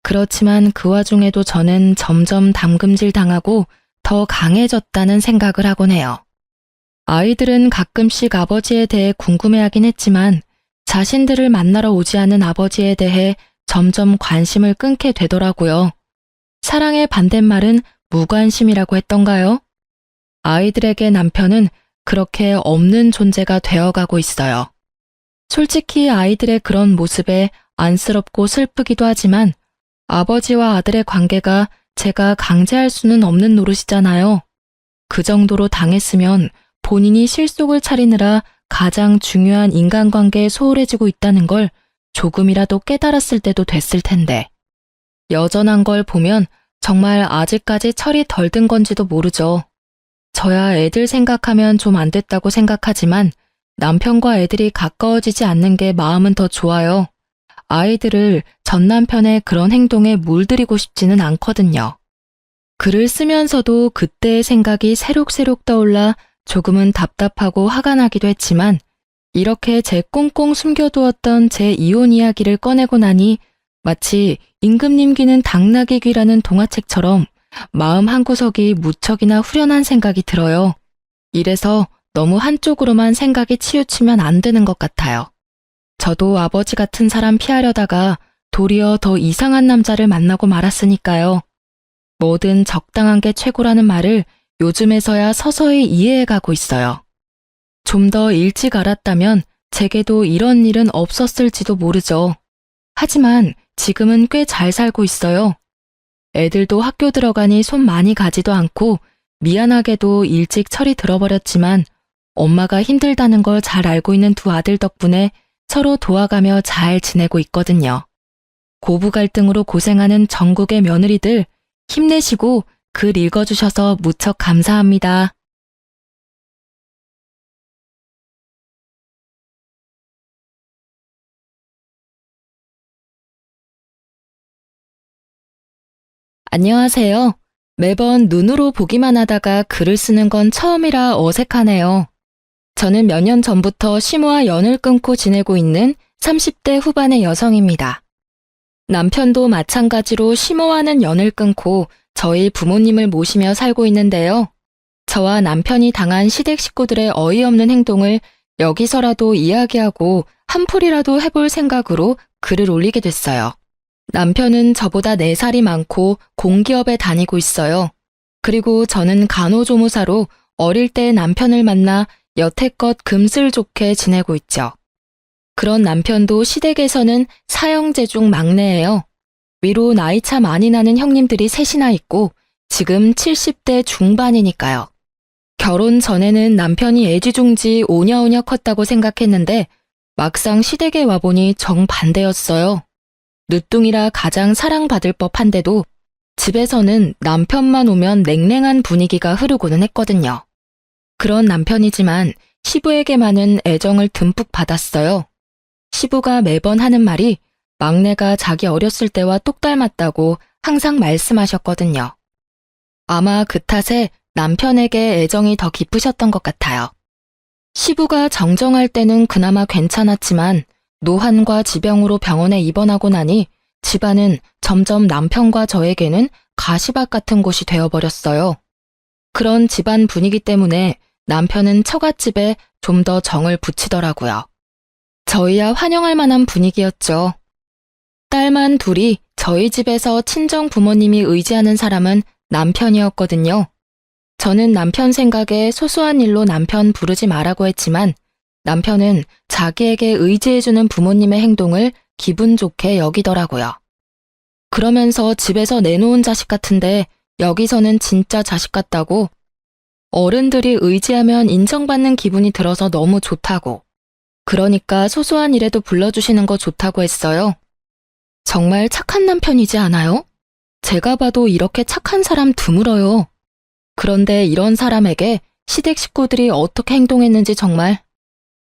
그렇지만 그 와중에도 저는 점점 담금질 당하고 더 강해졌다는 생각을 하곤 해요. 아이들은 가끔씩 아버지에 대해 궁금해하긴 했지만 자신들을 만나러 오지 않은 아버지에 대해 점점 관심을 끊게 되더라고요. 사랑의 반대말은 무관심이라고 했던가요? 아이들에게 남편은 그렇게 없는 존재가 되어가고 있어요. 솔직히 아이들의 그런 모습에 안쓰럽고 슬프기도 하지만 아버지와 아들의 관계가 제가 강제할 수는 없는 노릇이잖아요. 그 정도로 당했으면 본인이 실속을 차리느라 가장 중요한 인간관계에 소홀해지고 있다는 걸 조금이라도 깨달았을 때도 됐을 텐데. 여전한 걸 보면 정말 아직까지 철이 덜 든 건지도 모르죠. 저야 애들 생각하면 좀 안 됐다고 생각하지만 남편과 애들이 가까워지지 않는 게 마음은 더 좋아요. 아이들을 전 남편의 그런 행동에 물들이고 싶지는 않거든요. 글을 쓰면서도 그때의 생각이 새록새록 떠올라 조금은 답답하고 화가 나기도 했지만 이렇게 제 꽁꽁 숨겨두었던 제 이혼 이야기를 꺼내고 나니 마치 임금님 귀는 당나귀 귀라는 동화책처럼 마음 한구석이 무척이나 후련한 생각이 들어요. 이래서 너무 한쪽으로만 생각이 치우치면 안 되는 것 같아요. 저도 아버지 같은 사람 피하려다가 도리어 더 이상한 남자를 만나고 말았으니까요. 뭐든 적당한 게 최고라는 말을 요즘에서야 서서히 이해해가고 있어요. 좀 더 일찍 알았다면 제게도 이런 일은 없었을지도 모르죠. 하지만 지금은 꽤 잘 살고 있어요. 애들도 학교 들어가니 손 많이 가지도 않고 미안하게도 일찍 철이 들어버렸지만 엄마가 힘들다는 걸 잘 알고 있는 두 아들 덕분에 서로 도와가며 잘 지내고 있거든요. 고부 갈등으로 고생하는 전국의 며느리들 힘내시고 글 읽어주셔서 무척 감사합니다. 안녕하세요. 매번 눈으로 보기만 하다가 글을 쓰는 건 처음이라 어색하네요. 저는 몇 년 전부터 시모와 연을 끊고 지내고 있는 30대 후반의 여성입니다. 남편도 마찬가지로 시모와는 연을 끊고 저희 부모님을 모시며 살고 있는데요. 저와 남편이 당한 시댁 식구들의 어이없는 행동을 여기서라도 이야기하고 한풀이라도 해볼 생각으로 글을 올리게 됐어요. 남편은 저보다 4살이 많고 공기업에 다니고 있어요. 그리고 저는 간호조무사로 어릴 때 남편을 만나 여태껏 금슬 좋게 지내고 있죠. 그런 남편도 시댁에서는 사형제 중 막내예요. 위로 나이차 많이 나는 형님들이 셋이나 있고 지금 70대 중반이니까요. 결혼 전에는 남편이 애지중지 오냐오냐 컸다고 생각했는데 막상 시댁에 와보니 정반대였어요. 늦둥이라 가장 사랑받을 법한데도 집에서는 남편만 오면 냉랭한 분위기가 흐르고는 했거든요. 그런 남편이지만 시부에게만은 애정을 듬뿍 받았어요. 시부가 매번 하는 말이 막내가 자기 어렸을 때와 똑 닮았다고 항상 말씀하셨거든요. 아마 그 탓에 남편에게 애정이 더 깊으셨던 것 같아요. 시부가 정정할 때는 그나마 괜찮았지만 노환과 지병으로 병원에 입원하고 나니 집안은 점점 남편과 저에게는 가시밭 같은 곳이 되어버렸어요. 그런 집안 분위기 때문에 남편은 처갓집에 좀 더 정을 붙이더라고요. 저희야 환영할 만한 분위기였죠. 딸만 둘이 저희 집에서 친정 부모님이 의지하는 사람은 남편이었거든요. 저는 남편 생각에 소소한 일로 남편 부르지 말라고 했지만 남편은 자기에게 의지해주는 부모님의 행동을 기분 좋게 여기더라고요. 그러면서 집에서 내놓은 자식 같은데 여기서는 진짜 자식 같다고, 어른들이 의지하면 인정받는 기분이 들어서 너무 좋다고, 그러니까 소소한 일에도 불러주시는 거 좋다고 했어요. 정말 착한 남편이지 않아요? 제가 봐도 이렇게 착한 사람 드물어요. 그런데 이런 사람에게 시댁 식구들이 어떻게 행동했는지 정말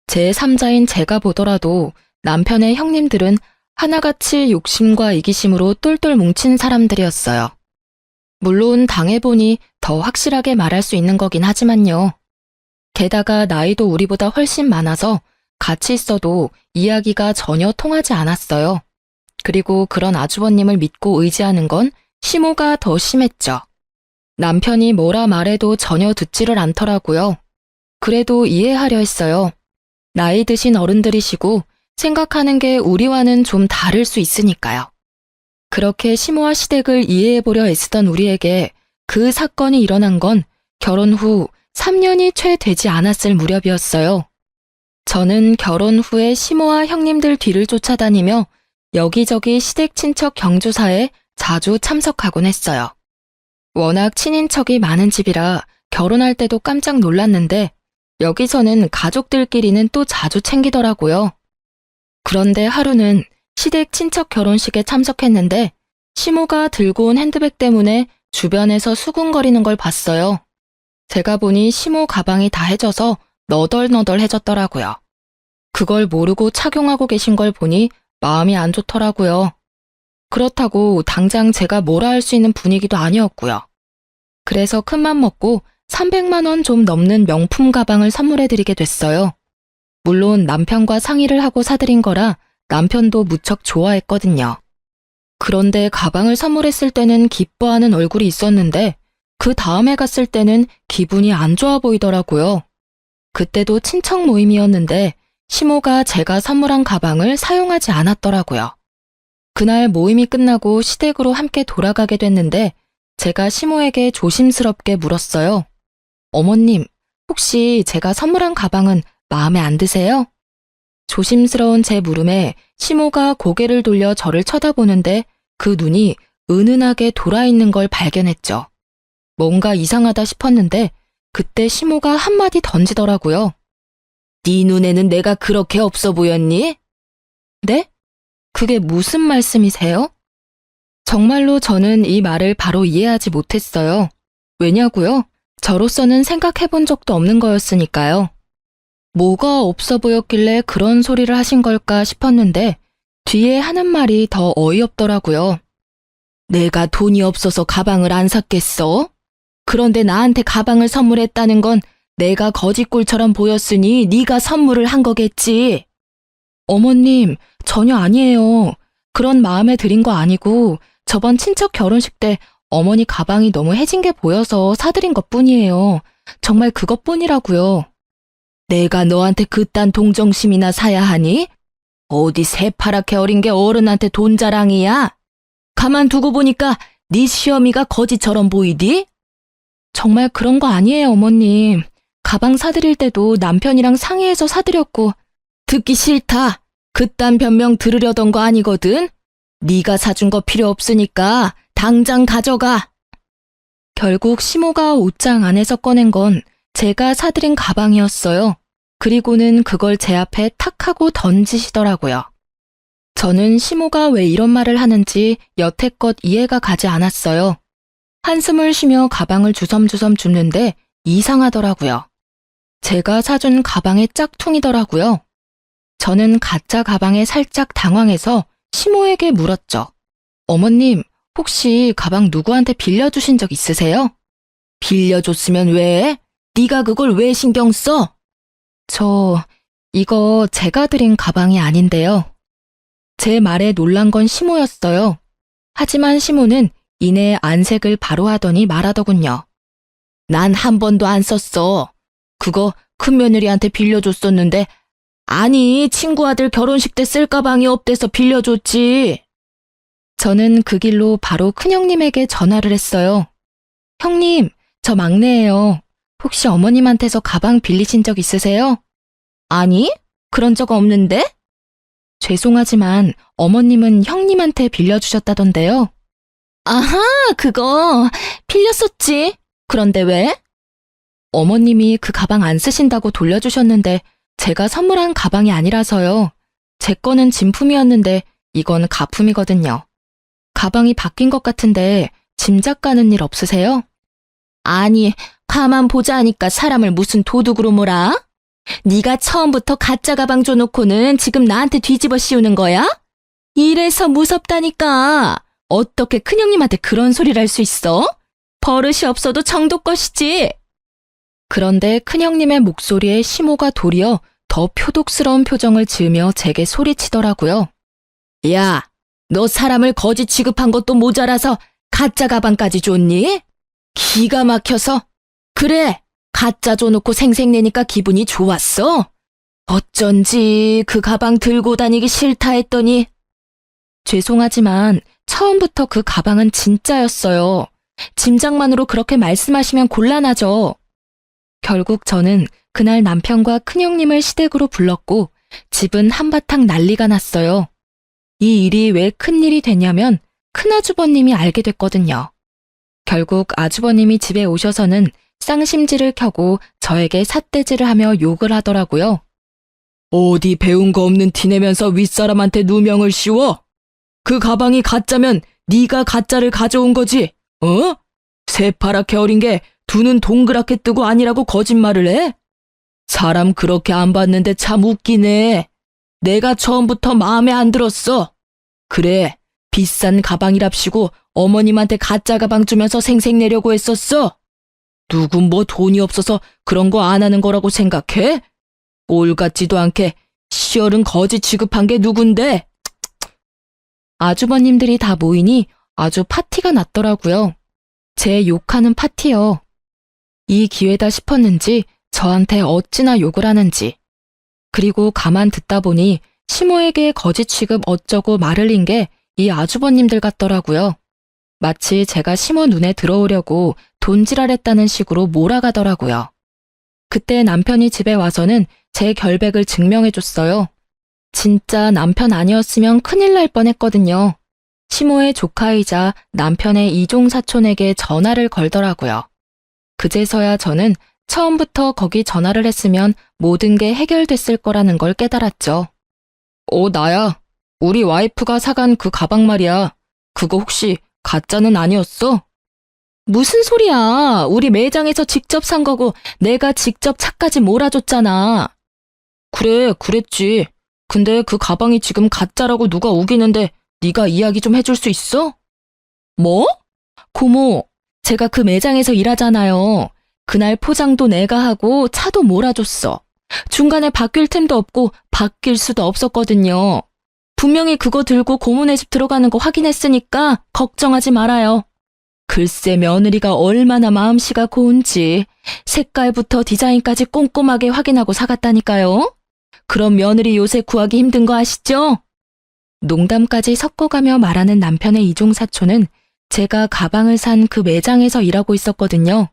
제3자인 제가 보더라도 남편의 형님들은 하나같이 욕심과 이기심으로 똘똘 뭉친 사람들이었어요. 물론 당해보니 더 확실하게 말할 수 있는 거긴 하지만요. 게다가 나이도 우리보다 훨씬 많아서 같이 있어도 이야기가 전혀 통하지 않았어요. 그리고 그런 아주버님을 믿고 의지하는 건 시모가 더 심했죠. 남편이 뭐라 말해도 전혀 듣지를 않더라고요. 그래도 이해하려 했어요. 나이 드신 어른들이시고 생각하는 게 우리와는 좀 다를 수 있으니까요. 그렇게 시모와 시댁을 이해해보려 애쓰던 우리에게 그 사건이 일어난 건 결혼 후 3년이 채 되지 않았을 무렵이었어요. 저는 결혼 후에 시모와 형님들 뒤를 쫓아다니며 여기저기 시댁 친척 경조사에 자주 참석하곤 했어요. 워낙 친인척이 많은 집이라 결혼할 때도 깜짝 놀랐는데 여기서는 가족들끼리는 또 자주 챙기더라고요. 그런데 하루는 시댁 친척 결혼식에 참석했는데 시모가 들고 온 핸드백 때문에 주변에서 수군거리는 걸 봤어요. 제가 보니 시모 가방이 다 해져서 너덜너덜해졌더라고요. 그걸 모르고 착용하고 계신 걸 보니 마음이 안 좋더라고요. 그렇다고 당장 제가 뭐라 할 수 있는 분위기도 아니었고요. 그래서 큰맘 먹고 300만 원 좀 넘는 명품 가방을 선물해드리게 됐어요. 물론 남편과 상의를 하고 사드린 거라 남편도 무척 좋아했거든요. 그런데 가방을 선물했을 때는 기뻐하는 얼굴이 있었는데 그 다음에 갔을 때는 기분이 안 좋아 보이더라고요. 그때도 친척 모임이었는데 시모가 제가 선물한 가방을 사용하지 않았더라고요. 그날 모임이 끝나고 시댁으로 함께 돌아가게 됐는데 제가 시모에게 조심스럽게 물었어요. 어머님, 혹시 제가 선물한 가방은 마음에 안 드세요? 조심스러운 제 물음에 시모가 고개를 돌려 저를 쳐다보는데 그 눈이 은은하게 돌아있는 걸 발견했죠. 뭔가 이상하다 싶었는데 그때 시모가 한마디 던지더라고요. 네 눈에는 내가 그렇게 없어 보였니? 네? 그게 무슨 말씀이세요? 정말로 저는 이 말을 바로 이해하지 못했어요. 왜냐고요? 저로서는 생각해 본 적도 없는 거였으니까요. 뭐가 없어 보였길래 그런 소리를 하신 걸까 싶었는데 뒤에 하는 말이 더 어이없더라고요. 내가 돈이 없어서 가방을 안 샀겠어? 그런데 나한테 가방을 선물했다는 건 내가 거지꼴처럼 보였으니 네가 선물을 한 거겠지. 어머님, 전혀 아니에요. 그런 마음에 들인 거 아니고 저번 친척 결혼식 때 어머니 가방이 너무 해진 게 보여서 사드린 것뿐이에요. 정말 그것뿐이라고요. 내가 너한테 그딴 동정심이나 사야 하니? 어디 새파랗게 어린 게 어른한테 돈 자랑이야? 가만 두고 보니까 네 시어미가 거지처럼 보이디? 정말 그런 거 아니에요, 어머님. 가방 사드릴 때도 남편이랑 상의해서 사드렸고. 듣기 싫다. 그딴 변명 들으려던 거 아니거든. 네가 사준 거 필요 없으니까 당장 가져가. 결국 시모가 옷장 안에서 꺼낸 건 제가 사드린 가방이었어요. 그리고는 그걸 제 앞에 탁 하고 던지시더라고요. 저는 시모가 왜 이런 말을 하는지 여태껏 이해가 가지 않았어요. 한숨을 쉬며 가방을 주섬주섬 줍는데 이상하더라고요. 제가 사준 가방의 짝퉁이더라고요. 저는 가짜 가방에 살짝 당황해서 시모에게 물었죠. 어머님, 혹시 가방 누구한테 빌려주신 적 있으세요? 빌려줬으면 왜? 네가 그걸 왜 신경 써? 이거 제가 드린 가방이 아닌데요. 제 말에 놀란 건 시모였어요. 하지만 시모는 이내 안색을 바로 하더니 말하더군요. 난 한 번도 안 썼어. 그거 큰며느리한테 빌려줬었는데 아니, 친구 아들 결혼식 때 쓸 가방이 없대서 빌려줬지. 저는 그 길로 바로 큰형님에게 전화를 했어요. 형님, 저 막내예요. 혹시 어머님한테서 가방 빌리신 적 있으세요? 아니, 그런 적 없는데? 죄송하지만 어머님은 형님한테 빌려주셨다던데요. 아하, 그거 빌렸었지. 그런데 왜? 어머님이 그 가방 안 쓰신다고 돌려주셨는데 제가 선물한 가방이 아니라서요. 제 거는 진품이었는데 이건 가품이거든요. 가방이 바뀐 것 같은데 짐작 가는 일 없으세요? 아니, 가만 보자 하니까 사람을 무슨 도둑으로 몰아? 네가 처음부터 가짜 가방 줘놓고는 지금 나한테 뒤집어 씌우는 거야? 이래서 무섭다니까. 어떻게 큰형님한테 그런 소리를 할 수 있어? 버릇이 없어도 정도껏이지. 그런데 큰형님의 목소리에 시모가 도리어 더 표독스러운 표정을 지으며 제게 소리치더라고요. 야, 너 사람을 거지 취급한 것도 모자라서 가짜 가방까지 줬니? 기가 막혀서. 그래, 가짜 줘놓고 생색내니까 기분이 좋았어? 어쩐지 그 가방 들고 다니기 싫다 했더니. 죄송하지만 처음부터 그 가방은 진짜였어요. 짐작만으로 그렇게 말씀하시면 곤란하죠. 결국 저는 그날 남편과 큰형님을 시댁으로 불렀고 집은 한바탕 난리가 났어요. 이 일이 왜 큰일이 됐냐면 큰아주버님이 알게 됐거든요. 결국 아주버님이 집에 오셔서는 쌍심지를 켜고 저에게 삿대질을 하며 욕을 하더라고요. 어디 배운 거 없는 티 내면서 윗사람한테 누명을 씌워? 그 가방이 가짜면 네가 가짜를 가져온 거지, 어? 새파랗게 어린 게 두 눈 동그랗게 뜨고 아니라고 거짓말을 해? 사람 그렇게 안 봤는데 참 웃기네. 내가 처음부터 마음에 안 들었어. 그래, 비싼 가방이랍시고 어머님한테 가짜 가방 주면서 생색내려고 했었어. 누군 뭐 돈이 없어서 그런 거 안 하는 거라고 생각해? 올 같지도 않게 시어른 거지 취급한 게 누군데? 아주버님들이 다 모이니 아주 파티가 났더라고요. 제 욕하는 파티요. 이 기회다 싶었는지 저한테 어찌나 욕을 하는지. 그리고 가만 듣다 보니 시모에게 거지 취급 어쩌고 말을 린 게 이 아주버님들 같더라고요. 마치 제가 시모 눈에 들어오려고 돈지랄했다는 식으로 몰아가더라고요. 그때 남편이 집에 와서는 제 결백을 증명해줬어요. 진짜 남편 아니었으면 큰일 날 뻔했거든요. 시모의 조카이자 남편의 이종사촌에게 전화를 걸더라고요. 그제서야 저는 처음부터 거기 전화를 했으면 모든 게 해결됐을 거라는 걸 깨달았죠. 나야. 우리 와이프가 사간 그 가방 말이야. 그거 혹시 가짜는 아니었어? 무슨 소리야. 우리 매장에서 직접 산 거고 내가 직접 차까지 몰아줬잖아. 그래, 그랬지. 근데 그 가방이 지금 가짜라고 누가 우기는데 네가 이야기 좀 해줄 수 있어? 뭐? 고모, 제가 그 매장에서 일하잖아요. 그날 포장도 내가 하고 차도 몰아줬어. 중간에 바뀔 틈도 없고 바뀔 수도 없었거든요. 분명히 그거 들고 고모네 집 들어가는 거 확인했으니까 걱정하지 말아요. 글쎄 며느리가 얼마나 마음씨가 고운지 색깔부터 디자인까지 꼼꼼하게 확인하고 사갔다니까요. 그럼 며느리 요새 구하기 힘든 거 아시죠? 농담까지 섞어가며 말하는 남편의 이종사촌은 제가 가방을 산 그 매장에서 일하고 있었거든요.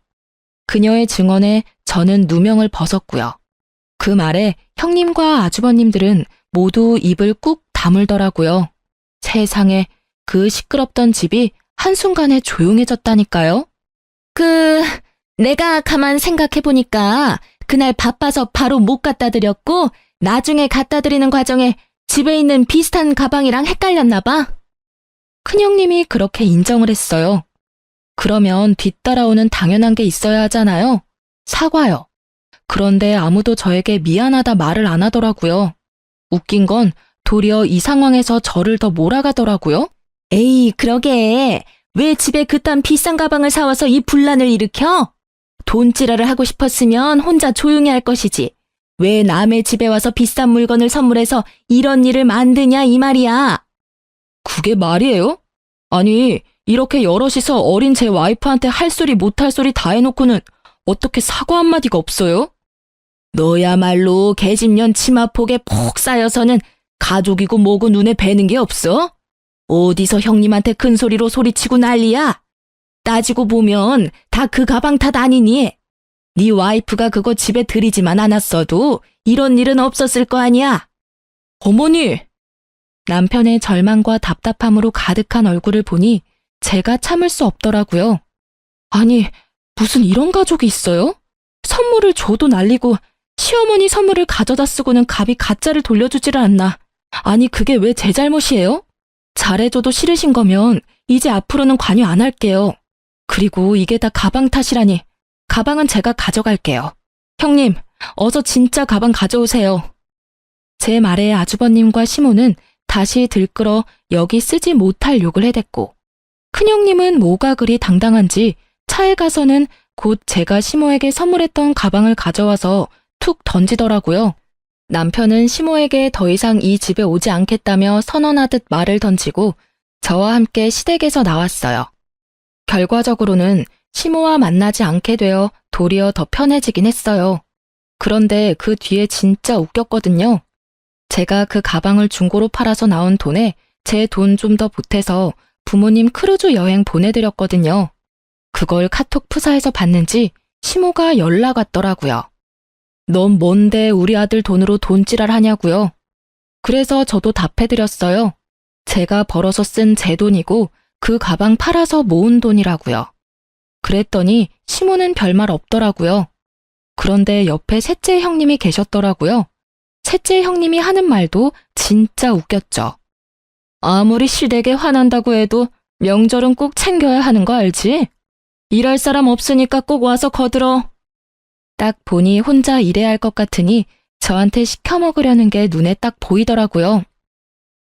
그녀의 증언에 저는 누명을 벗었고요. 그 말에 형님과 아주버님들은 모두 입을 꾹 다물더라고요. 세상에, 그 시끄럽던 집이 한순간에 조용해졌다니까요. 내가 가만 생각해보니까 그날 바빠서 바로 못 갖다 드렸고 나중에 갖다 드리는 과정에 집에 있는 비슷한 가방이랑 헷갈렸나 봐. 큰형님이 그렇게 인정을 했어요. 그러면 뒤따라오는 당연한 게 있어야 하잖아요. 사과요. 그런데 아무도 저에게 미안하다 말을 안 하더라고요. 웃긴 건 도리어 이 상황에서 저를 더 몰아가더라고요. 에이, 그러게. 왜 집에 그딴 비싼 가방을 사와서 이 분란을 일으켜? 돈지랄을 하고 싶었으면 혼자 조용히 할 것이지. 왜 남의 집에 와서 비싼 물건을 선물해서 이런 일을 만드냐 이 말이야. 그게 말이에요? 아니, 이렇게 여럿이서 어린 제 와이프한테 할 소리 못할 소리 다 해놓고는 어떻게 사과 한마디가 없어요? 너야말로 계집년 치마폭에 폭 쌓여서는 가족이고 뭐고 눈에 뵈는 게 없어? 어디서 형님한테 큰 소리로 소리치고 난리야? 따지고 보면 다 그 가방 탓 아니니? 네 와이프가 그거 집에 들이지만 않았어도 이런 일은 없었을 거 아니야? 어머니! 남편의 절망과 답답함으로 가득한 얼굴을 보니 제가 참을 수 없더라고요. 아니, 무슨 이런 가족이 있어요? 선물을 줘도 날리고 시어머니 선물을 가져다 쓰고는 갑이 가짜를 돌려주지를 않나. 아니, 그게 왜 제 잘못이에요? 잘해줘도 싫으신 거면 이제 앞으로는 관여 안 할게요. 그리고 이게 다 가방 탓이라니. 가방은 제가 가져갈게요. 형님, 어서 진짜 가방 가져오세요. 제 말에 아주버님과 시모는 다시 들끓어 여기 쓰지 못할 욕을 해댔고, 큰형님은 뭐가 그리 당당한지 차에 가서는 곧 제가 시모에게 선물했던 가방을 가져와서 툭 던지더라고요. 남편은 시모에게 더 이상 이 집에 오지 않겠다며 선언하듯 말을 던지고 저와 함께 시댁에서 나왔어요. 결과적으로는 시모와 만나지 않게 되어 도리어 더 편해지긴 했어요. 그런데 그 뒤에 진짜 웃겼거든요. 제가 그 가방을 중고로 팔아서 나온 돈에 제 돈 좀 더 보태서 부모님 크루즈 여행 보내드렸거든요. 그걸 카톡 푸사에서 봤는지 시모가 연락 왔더라고요. 넌 뭔데 우리 아들 돈으로 돈지랄 하냐고요. 그래서 저도 답해드렸어요. 제가 벌어서 쓴 제 돈이고 그 가방 팔아서 모은 돈이라고요. 그랬더니 시모는 별말 없더라고요. 그런데 옆에 셋째 형님이 계셨더라고요. 셋째 형님이 하는 말도 진짜 웃겼죠. 아무리 시댁에 화난다고 해도 명절은 꼭 챙겨야 하는 거 알지? 일할 사람 없으니까 꼭 와서 거들어. 딱 보니 혼자 일해야 할 것 같으니 저한테 시켜 먹으려는 게 눈에 딱 보이더라고요.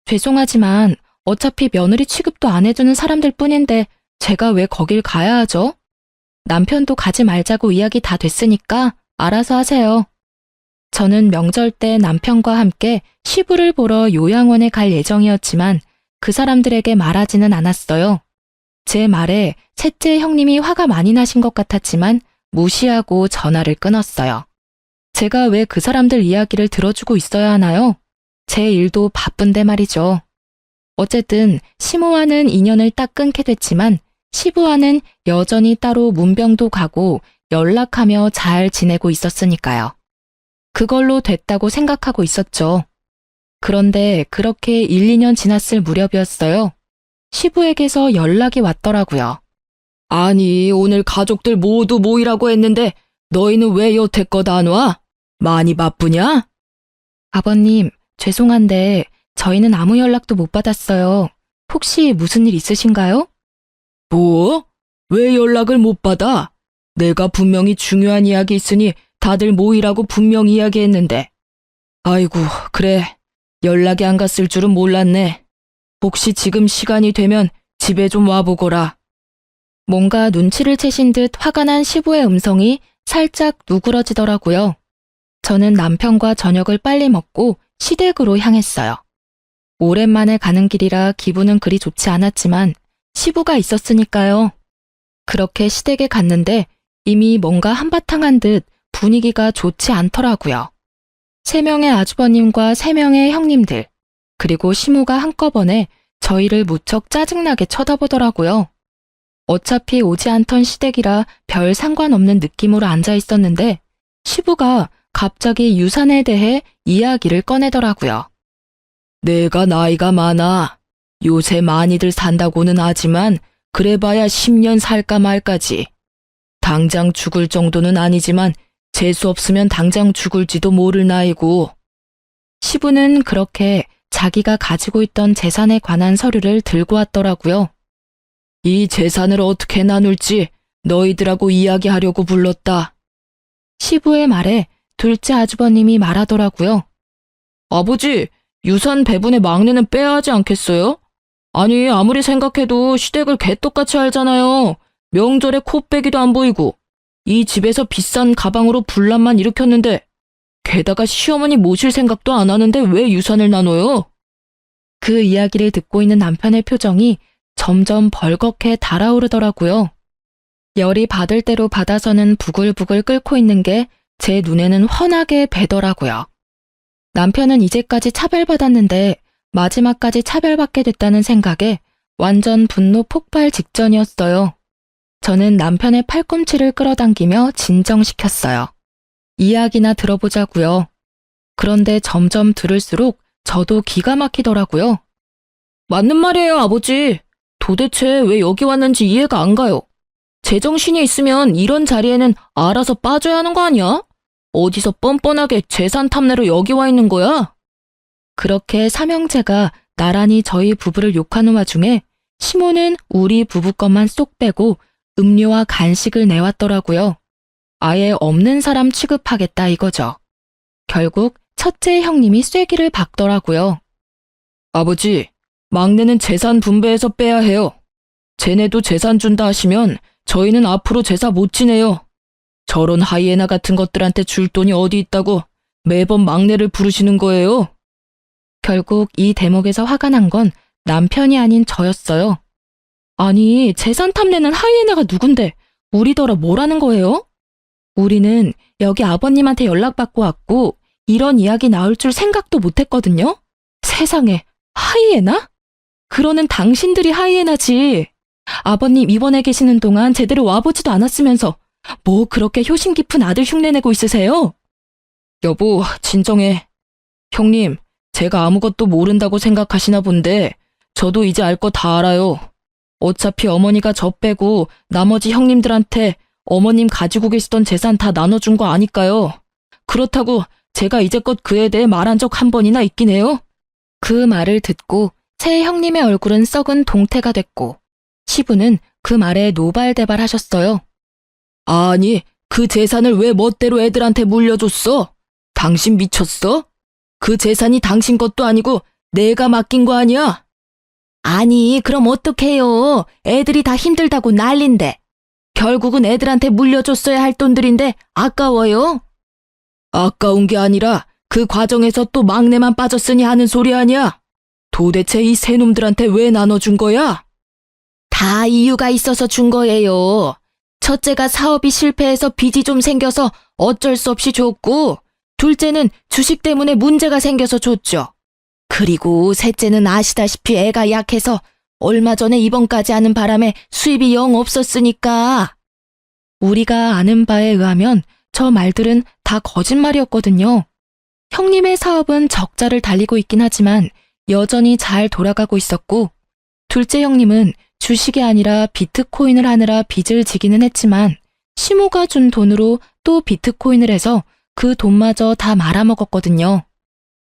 죄송하지만 어차피 며느리 취급도 안 해주는 사람들 뿐인데 제가 왜 거길 가야 하죠? 남편도 가지 말자고 이야기 다 됐으니까 알아서 하세요. 저는 명절 때 남편과 함께 시부를 보러 요양원에 갈 예정이었지만 그 사람들에게 말하지는 않았어요. 제 말에 셋째 형님이 화가 많이 나신 것 같았지만 무시하고 전화를 끊었어요. 제가 왜 그 사람들 이야기를 들어주고 있어야 하나요? 제 일도 바쁜데 말이죠. 어쨌든 시모와는 인연을 딱 끊게 됐지만 시부와는 여전히 따로 문병도 가고 연락하며 잘 지내고 있었으니까요. 그걸로 됐다고 생각하고 있었죠. 그런데 그렇게 1, 2년 지났을 무렵이었어요. 시부에게서 연락이 왔더라고요. 아니, 오늘 가족들 모두 모이라고 했는데 너희는 왜 여태껏 안 와? 많이 바쁘냐? 아버님, 죄송한데 저희는 아무 연락도 못 받았어요. 혹시 무슨 일 있으신가요? 뭐? 왜 연락을 못 받아? 내가 분명히 중요한 이야기 있으니 다들 모이라고 분명히 이야기했는데. 아이고, 그래. 연락이 안 갔을 줄은 몰랐네. 혹시 지금 시간이 되면 집에 좀 와보거라. 뭔가 눈치를 채신 듯 화가 난 시부의 음성이 살짝 누그러지더라고요. 저는 남편과 저녁을 빨리 먹고 시댁으로 향했어요. 오랜만에 가는 길이라 기분은 그리 좋지 않았지만 시부가 있었으니까요. 그렇게 시댁에 갔는데 이미 뭔가 한바탕 한 듯 분위기가 좋지 않더라고요. 3명의 아주버님과 3명의 형님들, 그리고 시모가 한꺼번에 저희를 무척 짜증나게 쳐다보더라고요. 어차피 오지 않던 시댁이라 별 상관없는 느낌으로 앉아 있었는데 시부가 갑자기 유산에 대해 이야기를 꺼내더라고요. 내가 나이가 많아. 요새 많이들 산다고는 하지만 그래봐야 10년 살까 말까지. 당장 죽을 정도는 아니지만 재수 없으면 당장 죽을지도 모를 나이고. 시부는 그렇게 자기가 가지고 있던 재산에 관한 서류를 들고 왔더라고요. 이 재산을 어떻게 나눌지 너희들하고 이야기하려고 불렀다. 시부의 말에 둘째 아주버님이 말하더라고요. 아버지, 유산 배분의 막내는 빼야 하지 않겠어요? 아니, 아무리 생각해도 시댁을 개떡같이 알잖아요. 명절에 코빼기도 안 보이고. 이 집에서 비싼 가방으로 분란만 일으켰는데 게다가 시어머니 모실 생각도 안 하는데 왜 유산을 나눠요? 그 이야기를 듣고 있는 남편의 표정이 점점 벌겋게 달아오르더라고요. 열이 받을 대로 받아서는 부글부글 끓고 있는 게 제 눈에는 훤하게 배더라고요. 남편은 이제까지 차별받았는데 마지막까지 차별받게 됐다는 생각에 완전 분노 폭발 직전이었어요. 저는 남편의 팔꿈치를 끌어당기며 진정시켰어요. 이야기나 들어보자고요. 그런데 점점 들을수록 저도 기가 막히더라고요. 맞는 말이에요, 아버지. 도대체 왜 여기 왔는지 이해가 안 가요. 제정신이 있으면 이런 자리에는 알아서 빠져야 하는 거 아니야? 어디서 뻔뻔하게 재산 탐내러 여기 와 있는 거야? 그렇게 삼형제가 나란히 저희 부부를 욕하는 와중에 시모는 우리 부부 것만 쏙 빼고 음료와 간식을 내왔더라고요. 아예 없는 사람 취급하겠다 이거죠. 결국 첫째 형님이 쐐기를 박더라고요. 아버지, 막내는 재산 분배해서 빼야 해요. 쟤네도 재산 준다 하시면 저희는 앞으로 제사 못 지내요. 저런 하이에나 같은 것들한테 줄 돈이 어디 있다고 매번 막내를 부르시는 거예요. 결국 이 대목에서 화가 난 건 남편이 아닌 저였어요. 아니, 재산 탐내는 하이에나가 누군데 우리더러 뭐라는 거예요? 우리는 여기 아버님한테 연락받고 왔고 이런 이야기 나올 줄 생각도 못했거든요. 세상에, 하이에나? 그러는 당신들이 하이에나지. 아버님 입원해 계시는 동안 제대로 와보지도 않았으면서 뭐 그렇게 효심 깊은 아들 흉내내고 있으세요? 여보, 진정해. 형님, 제가 아무것도 모른다고 생각하시나 본데 저도 이제 알 거 다 알아요. 어차피 어머니가 저 빼고 나머지 형님들한테 어머님 가지고 계시던 재산 다 나눠준 거 아니까요. 그렇다고 제가 이제껏 그에 대해 말한 적 한 번이나 있긴 해요. 그 말을 듣고 새 형님의 얼굴은 썩은 동태가 됐고 시부는 그 말에 노발대발하셨어요. 아니, 그 재산을 왜 멋대로 애들한테 물려줬어? 당신 미쳤어? 그 재산이 당신 것도 아니고 내가 맡긴 거 아니야? 아니, 그럼 어떡해요. 애들이 다 힘들다고 난린데. 결국은 애들한테 물려줬어야 할 돈들인데 아까워요? 아까운 게 아니라 그 과정에서 또 막내만 빠졌으니 하는 소리 아니야? 도대체 이 세 놈들한테 왜 나눠준 거야? 다 이유가 있어서 준 거예요. 첫째가 사업이 실패해서 빚이 좀 생겨서 어쩔 수 없이 줬고, 둘째는 주식 때문에 문제가 생겨서 줬죠. 그리고 셋째는 아시다시피 애가 약해서 얼마 전에 입원까지 하는 바람에 수입이 영 없었으니까. 우리가 아는 바에 의하면 저 말들은 다 거짓말이었거든요. 형님의 사업은 적자를 달리고 있긴 하지만 여전히 잘 돌아가고 있었고, 둘째 형님은 주식이 아니라 비트코인을 하느라 빚을 지기는 했지만 시모가 준 돈으로 또 비트코인을 해서 그 돈마저 다 말아먹었거든요.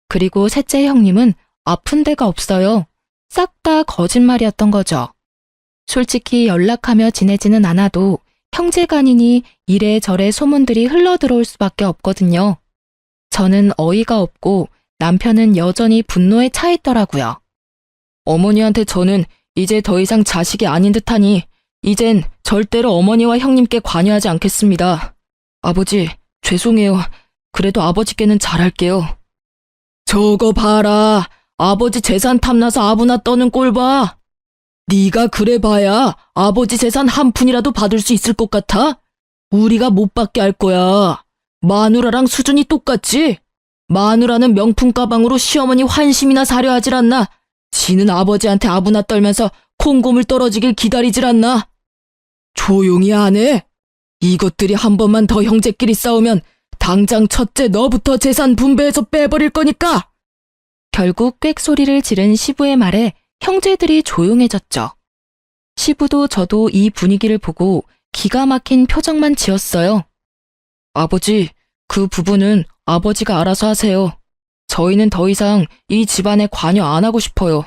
그리고 셋째 형님은 아픈 데가 없어요. 싹 다 거짓말이었던 거죠. 솔직히 연락하며 지내지는 않아도 형제간이니 이래저래 소문들이 흘러들어올 수밖에 없거든요. 저는 어이가 없고 남편은 여전히 분노에 차 있더라고요. 어머니한테 저는 이제 더 이상 자식이 아닌 듯하니 이젠 절대로 어머니와 형님께 관여하지 않겠습니다. 아버지, 죄송해요. 그래도 아버지께는 잘할게요. 저거 봐라. 아버지 재산 탐나서 아부나 떠는 꼴 봐. 네가 그래 봐야 아버지 재산 한 푼이라도 받을 수 있을 것 같아? 우리가 못 받게 할 거야. 마누라랑 수준이 똑같지? 마누라는 명품 가방으로 시어머니 환심이나 사려 하질 않나? 지는 아버지한테 아부나 떨면서 콩고물 떨어지길 기다리질 않나? 조용히 안 해? 이것들이 한 번만 더 형제끼리 싸우면 당장 첫째 너부터 재산 분배해서 빼버릴 거니까! 결국 꽥소리를 지른 시부의 말에 형제들이 조용해졌죠. 시부도 저도 이 분위기를 보고 기가 막힌 표정만 지었어요. 아버지, 그 부분은 아버지가 알아서 하세요. 저희는 더 이상 이 집안에 관여 안 하고 싶어요.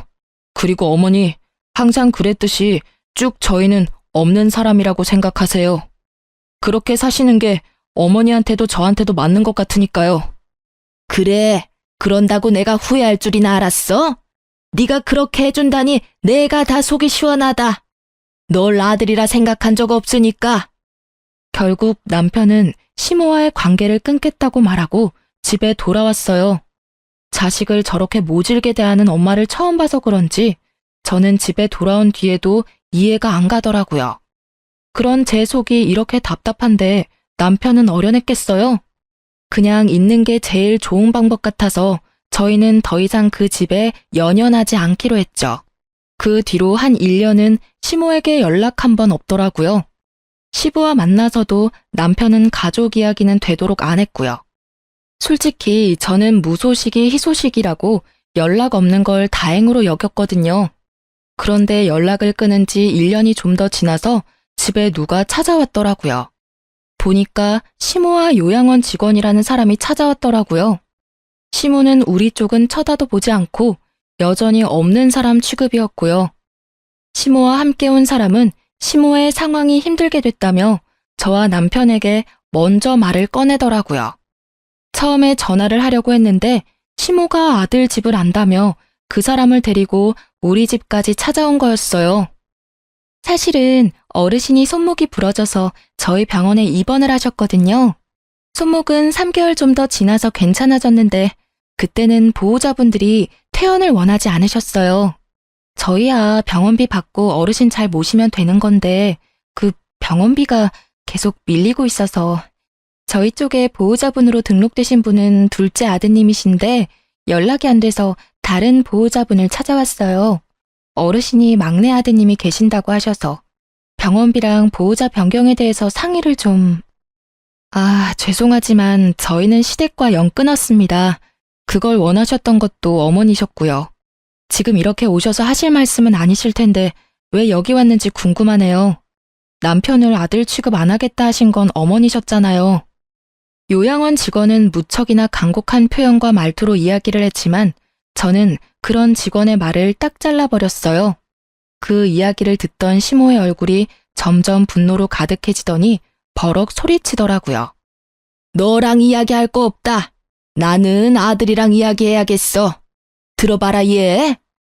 그리고 어머니, 항상 그랬듯이 쭉 저희는 없는 사람이라고 생각하세요. 그렇게 사시는 게 어머니한테도 저한테도 맞는 것 같으니까요. 그래, 그런다고 내가 후회할 줄이나 알았어? 네가 그렇게 해준다니 내가 다 속이 시원하다. 널 아들이라 생각한 적 없으니까. 결국 남편은 시모와의 관계를 끊겠다고 말하고 집에 돌아왔어요. 자식을 저렇게 모질게 대하는 엄마를 처음 봐서 그런지 저는 집에 돌아온 뒤에도 이해가 안 가더라고요. 그런 제 속이 이렇게 답답한데 남편은 어련했겠어요? 그냥 있는 게 제일 좋은 방법 같아서 저희는 더 이상 그 집에 연연하지 않기로 했죠. 그 뒤로 한 1년은 시모에게 연락 한 번 없더라고요. 시부와 만나서도 남편은 가족 이야기는 되도록 안 했고요. 솔직히 저는 무소식이 희소식이라고 연락 없는 걸 다행으로 여겼거든요. 그런데 연락을 끊은 지 1년이 좀 더 지나서 집에 누가 찾아왔더라고요. 보니까 시모와 요양원 직원이라는 사람이 찾아왔더라고요. 시모는 우리 쪽은 쳐다도 보지 않고 여전히 없는 사람 취급이었고요. 시모와 함께 온 사람은 시모의 상황이 힘들게 됐다며 저와 남편에게 먼저 말을 꺼내더라고요. 처음에 전화를 하려고 했는데 시모가 아들 집을 안다며 그 사람을 데리고 우리 집까지 찾아온 거였어요. 사실은 어르신이 손목이 부러져서 저희 병원에 입원을 하셨거든요. 손목은 3개월 좀 더 지나서 괜찮아졌는데 그때는 보호자분들이 퇴원을 원하지 않으셨어요. 저희야 병원비 받고 어르신 잘 모시면 되는 건데 그 병원비가 계속 밀리고 있어서 저희 쪽에 보호자분으로 등록되신 분은 둘째 아드님이신데 연락이 안 돼서 다른 보호자분을 찾아왔어요. 어르신이 막내 아드님이 계신다고 하셔서 병원비랑 보호자 변경에 대해서 상의를 좀... 죄송하지만 저희는 시댁과 연 끊었습니다. 그걸 원하셨던 것도 어머니셨고요. 지금 이렇게 오셔서 하실 말씀은 아니실 텐데 왜 여기 왔는지 궁금하네요. 남편을 아들 취급 안 하겠다 하신 건 어머니셨잖아요. 요양원 직원은 무척이나 간곡한 표현과 말투로 이야기를 했지만 저는 그런 직원의 말을 딱 잘라버렸어요. 그 이야기를 듣던 시모의 얼굴이 점점 분노로 가득해지더니 버럭 소리치더라고요. 너랑 이야기할 거 없다. 나는 아들이랑 이야기해야겠어. 들어봐라 얘.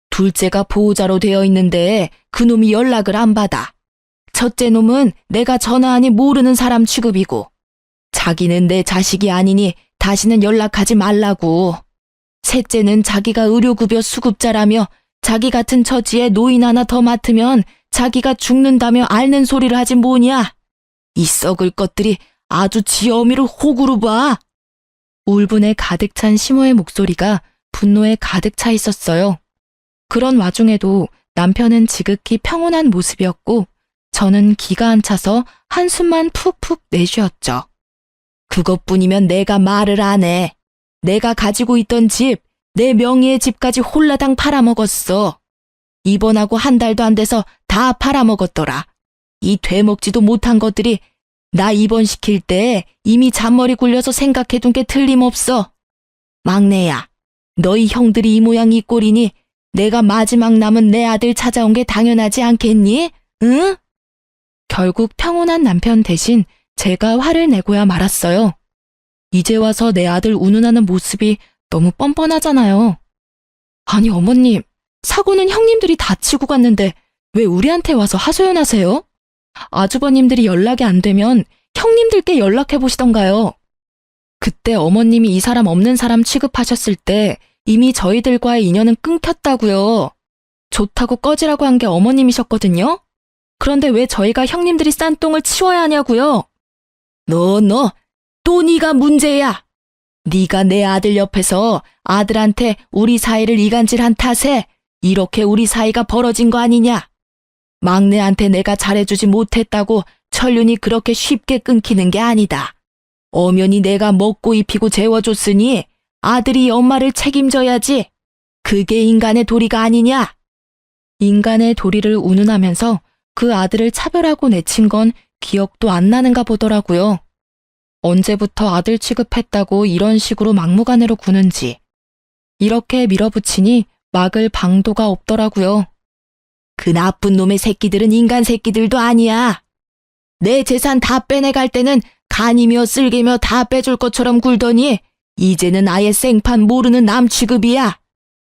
둘째가 보호자로 되어 있는데 그놈이 연락을 안 받아. 첫째 놈은 내가 전화하니 모르는 사람 취급이고 자기는 내 자식이 아니니 다시는 연락하지 말라고. 셋째는 자기가 의료급여 수급자라며 자기 같은 처지에 노인 하나 더 맡으면 자기가 죽는다며 앓는 소리를 하지 뭐냐. 이 썩을 것들이 아주 지 어미를 호구로 봐. 울분에 가득 찬 시모의 목소리가 분노에 가득 차 있었어요. 그런 와중에도 남편은 지극히 평온한 모습이었고 저는 기가 안 차서 한숨만 푹푹 내쉬었죠. 그것뿐이면 내가 말을 안 해. 내가 가지고 있던 집, 내 명의의 집까지 홀라당 팔아먹었어. 입원하고 한 달도 안 돼서 다 팔아먹었더라. 이 되먹지도 못한 것들이 나 입원시킬 때 이미 잔머리 굴려서 생각해둔 게 틀림없어. 막내야, 너희 형들이 이 모양 이 꼴이니 내가 마지막 남은 내 아들 찾아온 게 당연하지 않겠니? 응? 결국 평온한 남편 대신 제가 화를 내고야 말았어요. 이제 와서 내 아들 운운하는 모습이 너무 뻔뻔하잖아요. 아니 어머님, 사고는 형님들이 다 치고 갔는데 왜 우리한테 와서 하소연하세요? 아주버님들이 연락이 안 되면 형님들께 연락해 보시던가요. 그때 어머님이 이 사람 없는 사람 취급하셨을 때 이미 저희들과의 인연은 끊겼다고요. 좋다고 꺼지라고 한 게 어머님이셨거든요. 그런데 왜 저희가 형님들이 싼 똥을 치워야 하냐고요. 너, 또 네가 문제야. 네가 내 아들 옆에서 아들한테 우리 사이를 이간질한 탓에 이렇게 우리 사이가 벌어진 거 아니냐. 막내한테 내가 잘해주지 못했다고 천륜이 그렇게 쉽게 끊기는 게 아니다. 엄연히 내가 먹고 입히고 재워줬으니 아들이 엄마를 책임져야지. 그게 인간의 도리가 아니냐. 인간의 도리를 운운하면서 그 아들을 차별하고 내친 건 기억도 안 나는가 보더라고요. 언제부터 아들 취급했다고 이런 식으로 막무가내로 구는지. 이렇게 밀어붙이니 막을 방도가 없더라고요. 그 나쁜 놈의 새끼들은 인간 새끼들도 아니야. 내 재산 다 빼내갈 때는 간이며 쓸개며 다 빼줄 것처럼 굴더니 이제는 아예 생판 모르는 남 취급이야.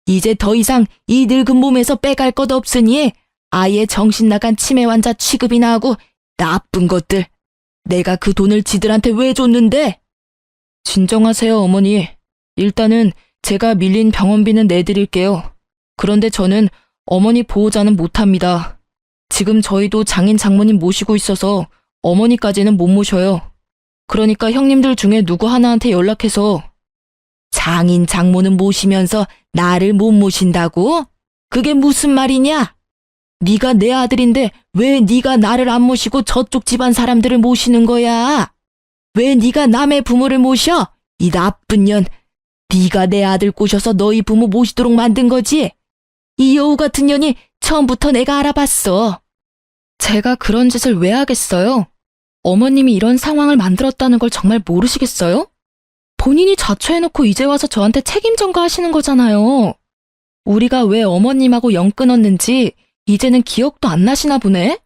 이제 더 이상 이 늙은 몸에서 빼갈 것 없으니 아예 정신 나간 치매 환자 취급이나 하고 나쁜 것들. 내가 그 돈을 지들한테 왜 줬는데? 진정하세요, 어머니. 일단은 제가 밀린 병원비는 내드릴게요. 그런데 저는 어머니 보호자는 못합니다. 지금 저희도 장인 장모님 모시고 있어서 어머니까지는 못 모셔요. 그러니까 형님들 중에 누구 하나한테 연락해서. 장인 장모는 모시면서 나를 못 모신다고? 그게 무슨 말이냐? 네가 내 아들인데 왜 네가 나를 안 모시고 저쪽 집안 사람들을 모시는 거야? 왜 네가 남의 부모를 모셔? 이 나쁜 년. 네가 내 아들 꼬셔서 너희 부모 모시도록 만든 거지? 이 여우 같은 년이 처음부터 내가 알아봤어. 제가 그런 짓을 왜 하겠어요? 어머님이 이런 상황을 만들었다는 걸 정말 모르시겠어요? 본인이 자초해놓고 이제 와서 저한테 책임 전가하시는 거잖아요. 우리가 왜 어머님하고 연 끊었는지 이제는 기억도 안 나시나 보네?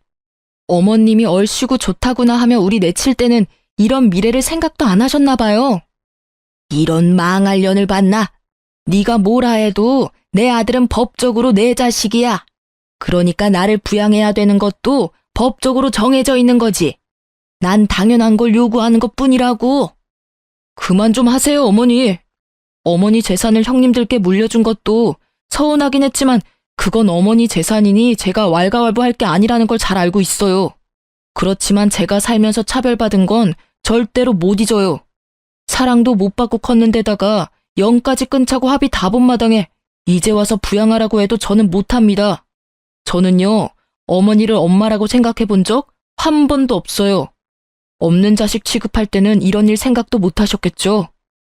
어머님이 얼씨구 좋다구나 하며 우리 내칠 때는 이런 미래를 생각도 안 하셨나 봐요. 이런 망할 년을 봤나? 네가 뭐라 해도 내 아들은 법적으로 내 자식이야. 그러니까 나를 부양해야 되는 것도 법적으로 정해져 있는 거지. 난 당연한 걸 요구하는 것뿐이라고. 그만 좀 하세요, 어머니. 어머니 재산을 형님들께 물려준 것도 서운하긴 했지만 그건 어머니 재산이니 제가 왈가왈부할 게 아니라는 걸 잘 알고 있어요. 그렇지만 제가 살면서 차별받은 건 절대로 못 잊어요. 사랑도 못 받고 컸는데다가 영까지 끊자고 합의 다 본 마당에 이제 와서 부양하라고 해도 저는 못합니다. 저는요, 어머니를 엄마라고 생각해 본 적 한 번도 없어요. 없는 자식 취급할 때는 이런 일 생각도 못 하셨겠죠.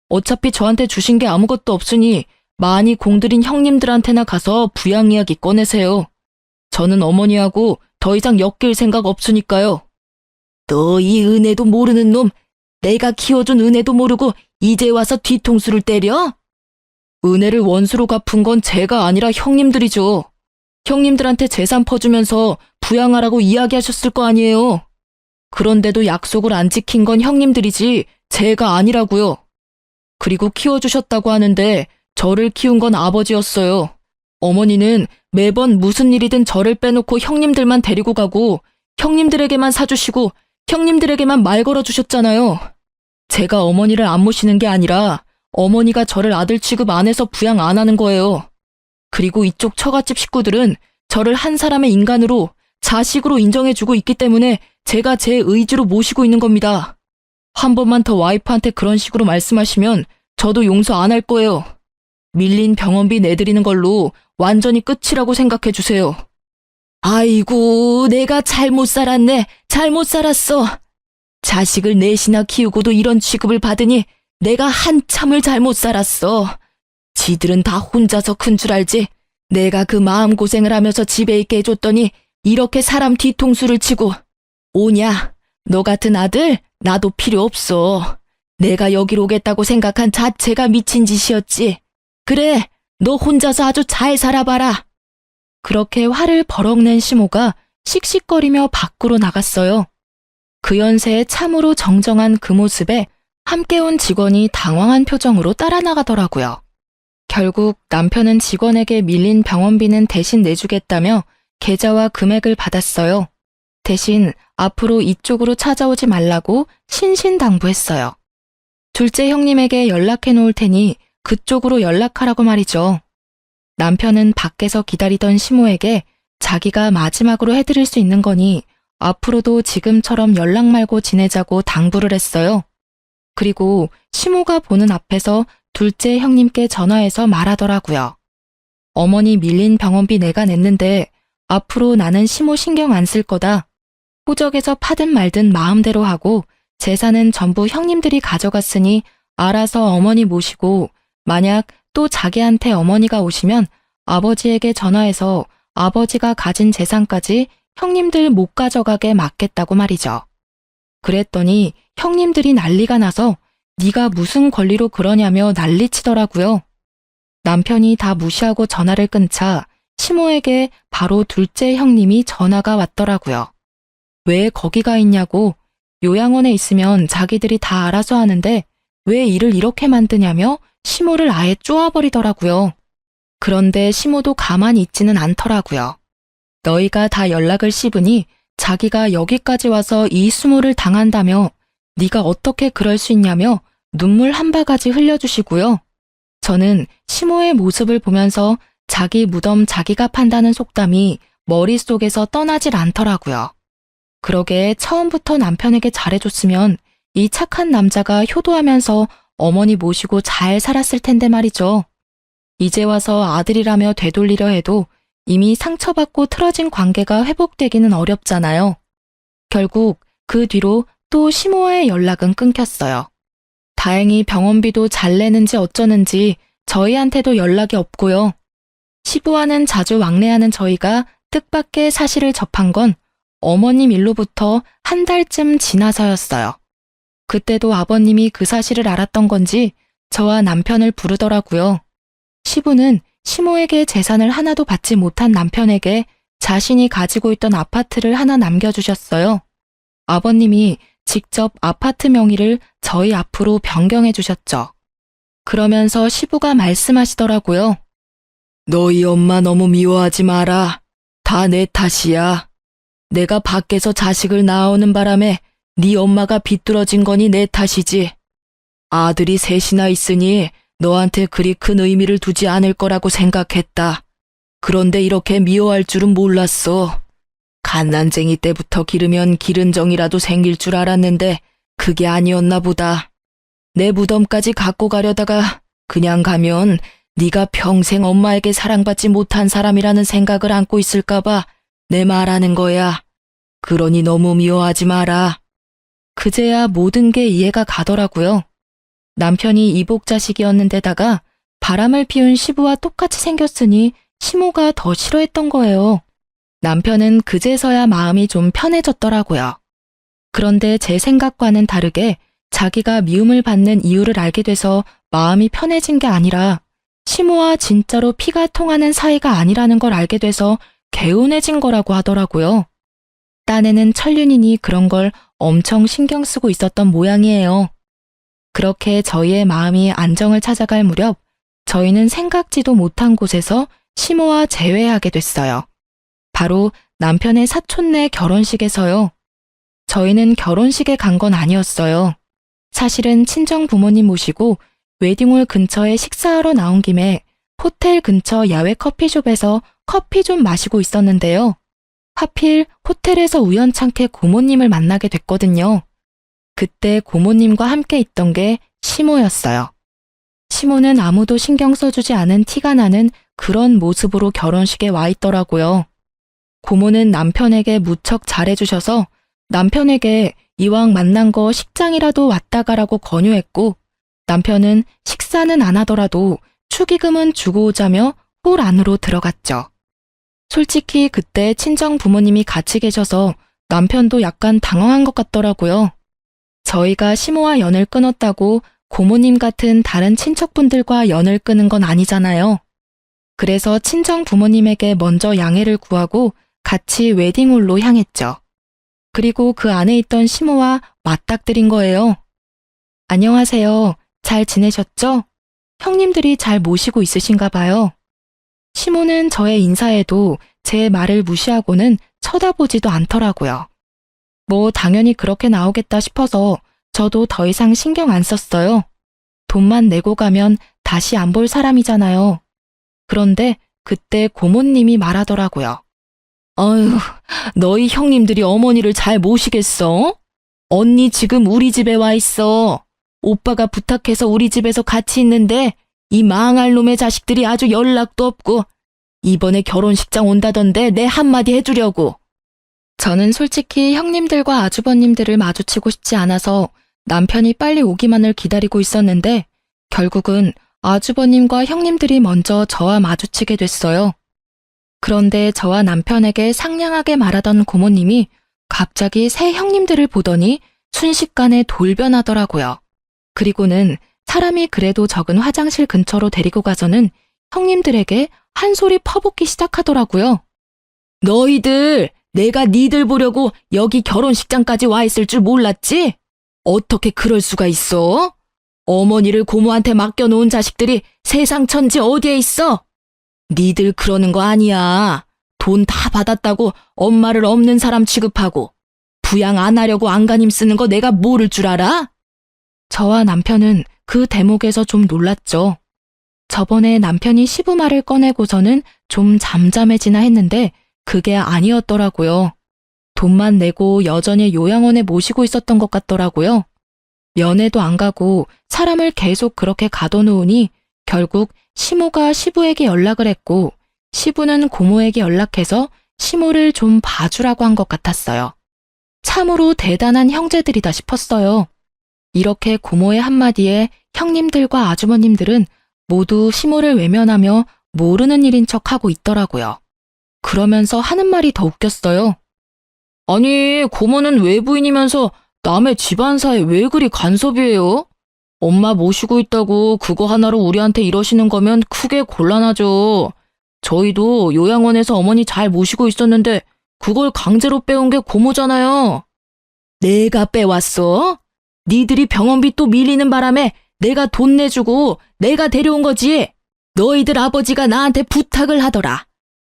어차피 저한테 주신 게 아무것도 없으니 많이 공들인 형님들한테나 가서 부양 이야기 꺼내세요. 저는 어머니하고 더 이상 엮일 생각 없으니까요. 너 이 은혜도 모르는 놈, 내가 키워준 은혜도 모르고 이제 와서 뒤통수를 때려? 은혜를 원수로 갚은 건 제가 아니라 형님들이죠. 형님들한테 재산 퍼주면서 부양하라고 이야기하셨을 거 아니에요. 그런데도 약속을 안 지킨 건 형님들이지 제가 아니라고요. 그리고 키워주셨다고 하는데 저를 키운 건 아버지였어요. 어머니는 매번 무슨 일이든 저를 빼놓고 형님들만 데리고 가고 형님들에게만 사주시고 형님들에게만 말 걸어주셨잖아요. 제가 어머니를 안 모시는 게 아니라 어머니가 저를 아들 취급 안 해서 부양 안 하는 거예요. 그리고 이쪽 처갓집 식구들은 저를 한 사람의 인간으로 자식으로 인정해주고 있기 때문에 제가 제 의지로 모시고 있는 겁니다. 한 번만 더 와이프한테 그런 식으로 말씀하시면 저도 용서 안 할 거예요. 밀린 병원비 내드리는 걸로 완전히 끝이라고 생각해 주세요. 아이고, 내가 잘못 살았네. 잘못 살았어. 자식을 넷이나 키우고도 이런 취급을 받으니 내가 한참을 잘못 살았어. 지들은 다 혼자서 큰 줄 알지. 내가 그 마음고생을 하면서 집에 있게 해줬더니 이렇게 사람 뒤통수를 치고. 오냐, 너 같은 아들 나도 필요 없어. 내가 여기로 오겠다고 생각한 자체가 미친 짓이었지. 그래, 너 혼자서 아주 잘 살아봐라. 그렇게 화를 버럭 낸 시모가 씩씩거리며 밖으로 나갔어요. 그 연세에 참으로 정정한 그 모습에 함께 온 직원이 당황한 표정으로 따라 나가더라고요. 결국 남편은 직원에게 밀린 병원비는 대신 내주겠다며 계좌와 금액을 받았어요. 대신 앞으로 이쪽으로 찾아오지 말라고 신신당부했어요. 둘째 형님에게 연락해 놓을 테니 그쪽으로 연락하라고 말이죠. 남편은 밖에서 기다리던 시모에게 자기가 마지막으로 해드릴 수 있는 거니 앞으로도 지금처럼 연락 말고 지내자고 당부를 했어요. 그리고 시모가 보는 앞에서 둘째 형님께 전화해서 말하더라고요. 어머니 밀린 병원비 내가 냈는데 앞으로 나는 시모 신경 안 쓸 거다. 호적에서 파든 말든 마음대로 하고 재산은 전부 형님들이 가져갔으니 알아서 어머니 모시고 만약 또 자기한테 어머니가 오시면 아버지에게 전화해서 아버지가 가진 재산까지 형님들 못 가져가게 막겠다고 말이죠. 그랬더니 형님들이 난리가 나서 네가 무슨 권리로 그러냐며 난리치더라고요. 남편이 다 무시하고 전화를 끊자 시모에게 바로 둘째 형님이 전화가 왔더라고요. 왜 거기가 있냐고, 요양원에 있으면 자기들이 다 알아서 하는데 왜 일을 이렇게 만드냐며 시모를 아예 쪼아버리더라고요. 그런데 시모도 가만히 있지는 않더라고요. 너희가 다 연락을 씹으니 자기가 여기까지 와서 이 수모를 당한다며 네가 어떻게 그럴 수 있냐며 눈물 한 바가지 흘려주시고요. 저는 시모의 모습을 보면서 자기 무덤 자기가 판다는 속담이 머릿속에서 떠나질 않더라고요. 그러게 처음부터 남편에게 잘해줬으면 이 착한 남자가 효도하면서 어머니 모시고 잘 살았을 텐데 말이죠. 이제 와서 아들이라며 되돌리려 해도 이미 상처받고 틀어진 관계가 회복되기는 어렵잖아요. 결국 그 뒤로 또 시모와의 연락은 끊겼어요. 다행히 병원비도 잘 내는지 어쩌는지 저희한테도 연락이 없고요. 시부와는 자주 왕래하는 저희가 뜻밖의 사실을 접한 건 어머님 일로부터 한 달쯤 지나서였어요. 그때도 아버님이 그 사실을 알았던 건지 저와 남편을 부르더라고요. 시부는 시모에게 재산을 하나도 받지 못한 남편에게 자신이 가지고 있던 아파트를 하나 남겨주셨어요. 아버님이 직접 아파트 명의를 저희 앞으로 변경해 주셨죠. 그러면서 시부가 말씀하시더라고요. 너희 엄마 너무 미워하지 마라. 다 내 탓이야. 내가 밖에서 자식을 낳아오는 바람에 네 엄마가 비뚤어진 거니 내 탓이지. 아들이 셋이나 있으니 너한테 그리 큰 의미를 두지 않을 거라고 생각했다. 그런데 이렇게 미워할 줄은 몰랐어. 갓난쟁이 때부터 기르면 기른 정이라도 생길 줄 알았는데 그게 아니었나 보다. 내 무덤까지 갖고 가려다가 그냥 가면 네가 평생 엄마에게 사랑받지 못한 사람이라는 생각을 안고 있을까봐 내 말하는 거야. 그러니 너무 미워하지 마라. 그제야 모든 게 이해가 가더라고요. 남편이 이복자식이었는데다가 바람을 피운 시부와 똑같이 생겼으니 시모가 더 싫어했던 거예요. 남편은 그제서야 마음이 좀 편해졌더라고요. 그런데 제 생각과는 다르게 자기가 미움을 받는 이유를 알게 돼서 마음이 편해진 게 아니라 시모와 진짜로 피가 통하는 사이가 아니라는 걸 알게 돼서 개운해진 거라고 하더라고요. 딴에는 천륜이니 그런 걸 엄청 신경 쓰고 있었던 모양이에요. 그렇게 저희의 마음이 안정을 찾아갈 무렵 저희는 생각지도 못한 곳에서 시모와 재회하게 됐어요. 바로 남편의 사촌네 결혼식에서요. 저희는 결혼식에 간 건 아니었어요. 사실은 친정 부모님 모시고 웨딩홀 근처에 식사하러 나온 김에 호텔 근처 야외 커피숍에서 커피 좀 마시고 있었는데요. 하필 호텔에서 우연찮게 고모님을 만나게 됐거든요. 그때 고모님과 함께 있던 게 시모였어요. 시모는 아무도 신경 써주지 않은 티가 나는 그런 모습으로 결혼식에 와 있더라고요. 고모는 남편에게 무척 잘해주셔서 남편에게 이왕 만난 거 식장이라도 왔다 가라고 권유했고 남편은 식사는 안 하더라도 축의금은 주고 오자며 홀 안으로 들어갔죠. 솔직히 그때 친정 부모님이 같이 계셔서 남편도 약간 당황한 것 같더라고요. 저희가 시모와 연을 끊었다고 고모님 같은 다른 친척분들과 연을 끊은 건 아니잖아요. 그래서 친정 부모님에게 먼저 양해를 구하고 같이 웨딩홀로 향했죠. 그리고 그 안에 있던 시모와 맞닥뜨린 거예요. 안녕하세요. 잘 지내셨죠? 형님들이 잘 모시고 있으신가 봐요. 시모는 저의 인사에도 제 말을 무시하고는 쳐다보지도 않더라고요. 뭐 당연히 그렇게 나오겠다 싶어서 저도 더 이상 신경 안 썼어요. 돈만 내고 가면 다시 안 볼 사람이잖아요. 그런데 그때 고모님이 말하더라고요. 어휴, 너희 형님들이 어머니를 잘 모시겠어? 언니 지금 우리 집에 와 있어. 오빠가 부탁해서 우리 집에서 같이 있는데 이 망할 놈의 자식들이 아주 연락도 없고 이번에 결혼식장 온다던데 내 한마디 해주려고. 저는 솔직히 형님들과 아주버님들을 마주치고 싶지 않아서 남편이 빨리 오기만을 기다리고 있었는데 결국은 아주버님과 형님들이 먼저 저와 마주치게 됐어요. 그런데 저와 남편에게 상냥하게 말하던 고모님이 갑자기 새 형님들을 보더니 순식간에 돌변하더라고요. 그리고는 사람이 그래도 적은 화장실 근처로 데리고 가서는 형님들에게 한 소리 퍼붓기 시작하더라고요. 너희들, 내가 니들 보려고 여기 결혼식장까지 와 있을 줄 몰랐지? 어떻게 그럴 수가 있어? 어머니를 고모한테 맡겨놓은 자식들이 세상 천지 어디에 있어? 니들 그러는 거 아니야. 돈 다 받았다고 엄마를 없는 사람 취급하고 부양 안 하려고 안간힘 쓰는 거 내가 모를 줄 알아? 저와 남편은 그 대목에서 좀 놀랐죠. 저번에 남편이 시부말을 꺼내고서는 좀 잠잠해지나 했는데 그게 아니었더라고요. 돈만 내고 여전히 요양원에 모시고 있었던 것 같더라고요. 면회도 안 가고 사람을 계속 그렇게 가둬놓으니 결국 시모가 시부에게 연락을 했고 시부는 고모에게 연락해서 시모를 좀 봐주라고 한 것 같았어요. 참으로 대단한 형제들이다 싶었어요. 이렇게 고모의 한마디에 형님들과 아주머님들은 모두 시모를 외면하며 모르는 일인 척하고 있더라고요. 그러면서 하는 말이 더 웃겼어요. 아니, 고모는 외부인이면서 남의 집안사에 왜 그리 간섭이에요? 엄마 모시고 있다고 그거 하나로 우리한테 이러시는 거면 크게 곤란하죠. 저희도 요양원에서 어머니 잘 모시고 있었는데 그걸 강제로 빼온 게 고모잖아요. 내가 빼왔어? 니들이 병원비 또 밀리는 바람에 내가 돈 내주고 내가 데려온 거지. 너희들 아버지가 나한테 부탁을 하더라.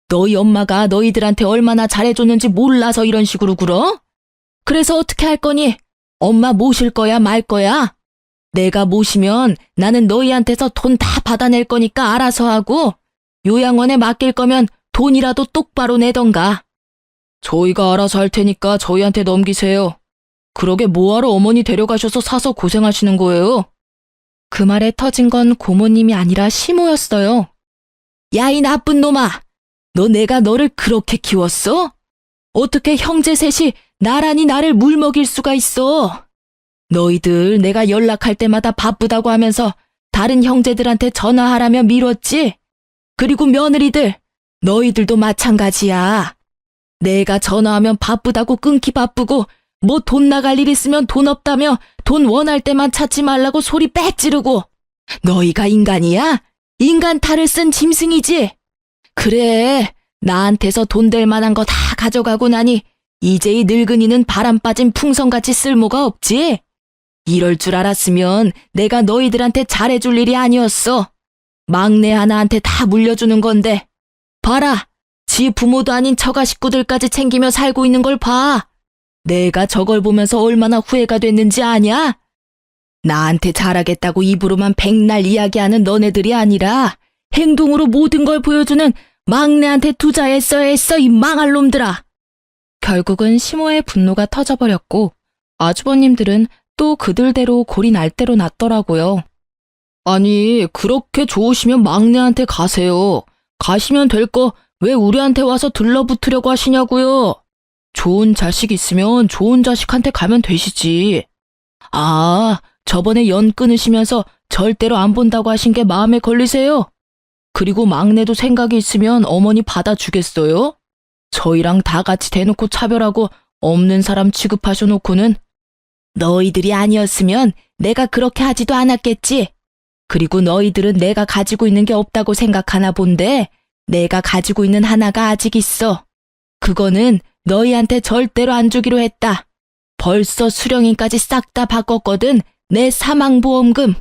너희 엄마가 너희들한테 얼마나 잘해줬는지 몰라서 이런 식으로 굴어? 그래서 어떻게 할 거니? 엄마 모실 거야 말 거야? 내가 모시면 나는 너희한테서 돈 다 받아낼 거니까 알아서 하고, 요양원에 맡길 거면 돈이라도 똑바로 내던가. 저희가 알아서 할 테니까 저희한테 넘기세요. 그러게 뭐하러 어머니 데려가셔서 사서 고생하시는 거예요? 그 말에 터진 건 고모님이 아니라 시모였어요. 야, 이 나쁜 놈아! 너 내가 너를 그렇게 키웠어? 어떻게 형제 셋이 나란히 나를 물먹일 수가 있어? 너희들 내가 연락할 때마다 바쁘다고 하면서 다른 형제들한테 전화하라며 미뤘지? 그리고 며느리들, 너희들도 마찬가지야. 내가 전화하면 바쁘다고 끊기 바쁘고, 뭐 돈 나갈 일 있으면 돈 없다며 돈 원할 때만 찾지 말라고 소리 빽 지르고. 너희가 인간이야? 인간 탈을 쓴 짐승이지? 그래, 나한테서 돈 될 만한 거 다 가져가고 나니 이제 이 늙은이는 바람 빠진 풍선같이 쓸모가 없지? 이럴 줄 알았으면 내가 너희들한테 잘해줄 일이 아니었어. 막내 하나한테 다 물려주는 건데. 봐라, 지 부모도 아닌 처가 식구들까지 챙기며 살고 있는 걸 봐. 내가 저걸 보면서 얼마나 후회가 됐는지 아냐? 나한테 잘하겠다고 입으로만 백날 이야기하는 너네들이 아니라 행동으로 모든 걸 보여주는 막내한테 투자했어야 했어, 이 망할 놈들아. 결국은 시모의 분노가 터져버렸고 아주버님들은 또 그들대로 골이 날 대로 났더라고요. 아니, 그렇게 좋으시면 막내한테 가세요. 가시면 될 거 왜 우리한테 와서 들러붙으려고 하시냐고요. 좋은 자식 있으면 좋은 자식한테 가면 되시지. 아, 저번에 연 끊으시면서 절대로 안 본다고 하신 게 마음에 걸리세요? 그리고 막내도 생각이 있으면 어머니 받아주겠어요? 저희랑 다 같이 대놓고 차별하고 없는 사람 취급하셔놓고는. 너희들이 아니었으면 내가 그렇게 하지도 않았겠지. 그리고 너희들은 내가 가지고 있는 게 없다고 생각하나 본데 내가 가지고 있는 하나가 아직 있어. 그거는 너희한테 절대로 안 주기로 했다. 벌써 수령인까지 싹 다 바꿨거든. 내 사망보험금.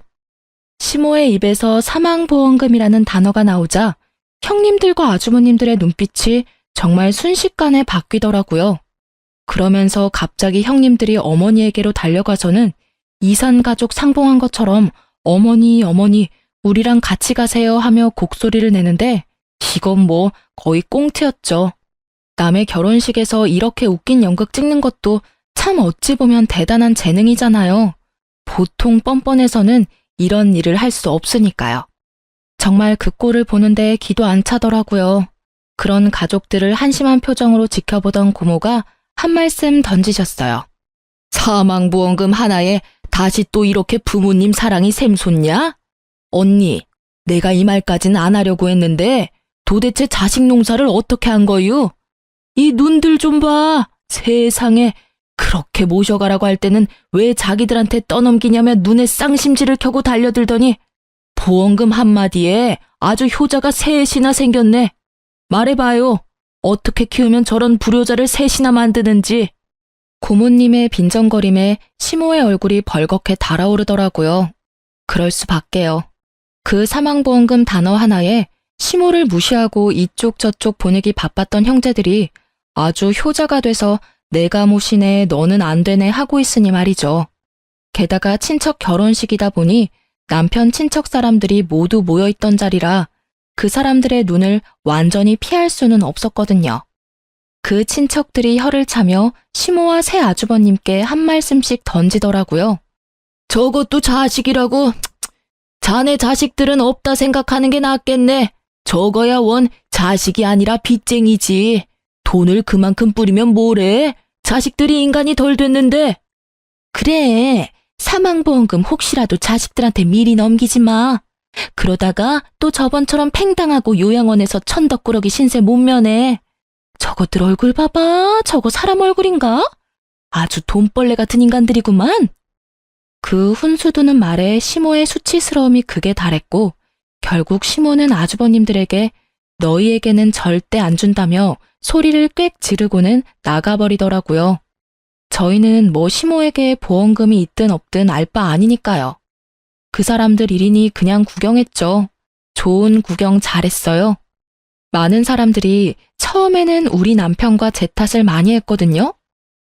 시모의 입에서 사망보험금이라는 단어가 나오자 형님들과 아주머님들의 눈빛이 정말 순식간에 바뀌더라고요. 그러면서 갑자기 형님들이 어머니에게로 달려가서는 이산가족 상봉한 것처럼 어머니, 어머니, 우리랑 같이 가세요 하며 곡소리를 내는데 이건 뭐 거의 꽁트였죠. 남의 결혼식에서 이렇게 웃긴 연극 찍는 것도 참 어찌 보면 대단한 재능이잖아요. 보통 뻔뻔해서는 이런 일을 할 수 없으니까요. 정말 그 꼴을 보는데 기도 안 차더라고요. 그런 가족들을 한심한 표정으로 지켜보던 고모가 한 말씀 던지셨어요. 사망보험금 하나에 다시 또 이렇게 부모님 사랑이 샘솟냐? 언니, 내가 이 말까진 안 하려고 했는데 도대체 자식 농사를 어떻게 한 거유? 이 눈들 좀 봐. 세상에, 그렇게 모셔가라고 할 때는 왜 자기들한테 떠넘기냐며 눈에 쌍심지를 켜고 달려들더니 보험금 한마디에 아주 효자가 셋이나 생겼네. 말해봐요. 어떻게 키우면 저런 불효자를 셋이나 만드는지. 고모님의 빈정거림에 시모의 얼굴이 벌겋게 달아오르더라고요. 그럴 수밖에요. 그 사망보험금 단어 하나에 시모를 무시하고 이쪽 저쪽 보내기 바빴던 형제들이 아주 효자가 돼서 내가 모시네 너는 안 되네 하고 있으니 말이죠. 게다가 친척 결혼식이다 보니 남편 친척 사람들이 모두 모여있던 자리라 그 사람들의 눈을 완전히 피할 수는 없었거든요. 그 친척들이 혀를 차며 시모와 새 아주버님께 한 말씀씩 던지더라고요. 저것도 자식이라고? 자네 자식들은 없다 생각하는 게 낫겠네. 저거야 원 자식이 아니라 빚쟁이지. 돈을 그만큼 뿌리면 뭐래? 자식들이 인간이 덜 됐는데. 그래, 사망보험금 혹시라도 자식들한테 미리 넘기지 마. 그러다가 또 저번처럼 팽당하고 요양원에서 천덕꾸러기 신세 못 면해. 저것들 얼굴 봐봐. 저거 사람 얼굴인가? 아주 돈벌레 같은 인간들이구만. 그 훈수두는 말에 시모의 수치스러움이 극에 달했고 결국 시모는 아주버님들에게 너희에게는 절대 안 준다며 소리를 꽥 지르고는 나가버리더라고요. 저희는 뭐 시모에게 보험금이 있든 없든 알 바 아니니까요. 그 사람들 일이니 그냥 구경했죠. 좋은 구경 잘했어요. 많은 사람들이 처음에는 우리 남편과 제 탓을 많이 했거든요.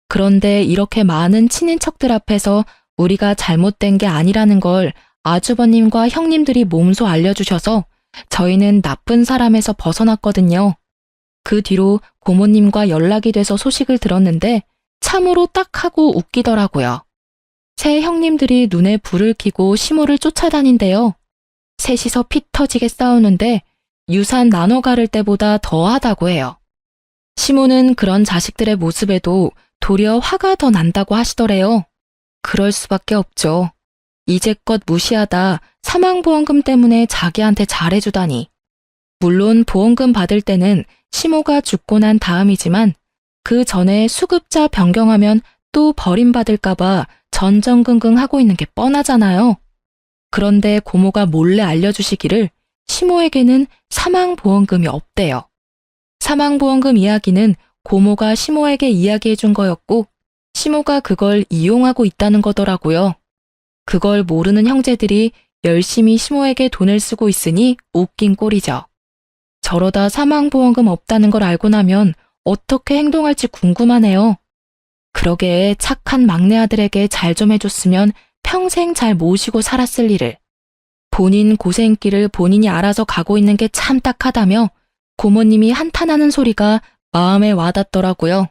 그런데 이렇게 많은 친인척들 앞에서 우리가 잘못된 게 아니라는 걸 아주버님과 형님들이 몸소 알려주셔서 저희는 나쁜 사람에서 벗어났거든요. 그 뒤로 고모님과 연락이 돼서 소식을 들었는데 참으로 딱하고 웃기더라고요. 새 형님들이 눈에 불을 켜고 시모를 쫓아다닌대요. 셋이서 피 터지게 싸우는데 유산 나눠 가를 때보다 더하다고 해요. 시모는 그런 자식들의 모습에도 도리어 화가 더 난다고 하시더래요. 그럴 수밖에 없죠. 이제껏 무시하다 사망보험금 때문에 자기한테 잘해주다니. 물론 보험금 받을 때는 시모가 죽고 난 다음이지만 그 전에 수급자 변경하면 또 버림받을까봐 전전긍긍하고 있는 게 뻔하잖아요. 그런데 고모가 몰래 알려주시기를 시모에게는 사망보험금이 없대요. 사망보험금 이야기는 고모가 시모에게 이야기해준 거였고 시모가 그걸 이용하고 있다는 거더라고요. 그걸 모르는 형제들이 열심히 시모에게 돈을 쓰고 있으니 웃긴 꼴이죠. 저러다 사망보험금 없다는 걸 알고 나면 어떻게 행동할지 궁금하네요. 그러게 착한 막내 아들에게 잘 좀 해줬으면 평생 잘 모시고 살았을 일을. 본인 고생길을 본인이 알아서 가고 있는 게 참 딱하다며 고모님이 한탄하는 소리가 마음에 와닿더라고요.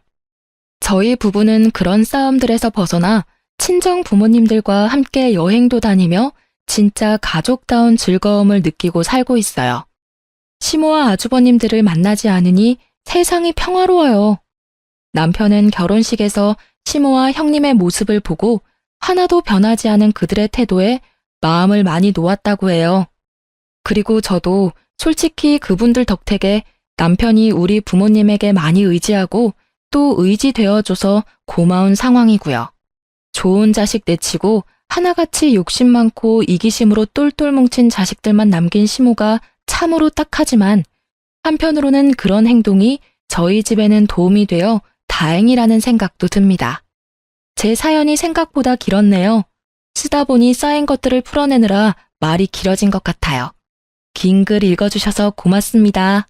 저희 부부는 그런 싸움들에서 벗어나 친정 부모님들과 함께 여행도 다니며 진짜 가족다운 즐거움을 느끼고 살고 있어요. 시모와 아주버님들을 만나지 않으니 세상이 평화로워요. 남편은 결혼식에서 시모와 형님의 모습을 보고 하나도 변하지 않은 그들의 태도에 마음을 많이 놓았다고 해요. 그리고 저도 솔직히 그분들 덕택에 남편이 우리 부모님에게 많이 의지하고 또 의지되어줘서 고마운 상황이고요. 좋은 자식 내치고 하나같이 욕심 많고 이기심으로 똘똘 뭉친 자식들만 남긴 시모가 참으로 딱하지만 한편으로는 그런 행동이 저희 집에는 도움이 되어 다행이라는 생각도 듭니다. 제 사연이 생각보다 길었네요. 쓰다 보니 쌓인 것들을 풀어내느라 말이 길어진 것 같아요. 긴 글 읽어주셔서 고맙습니다.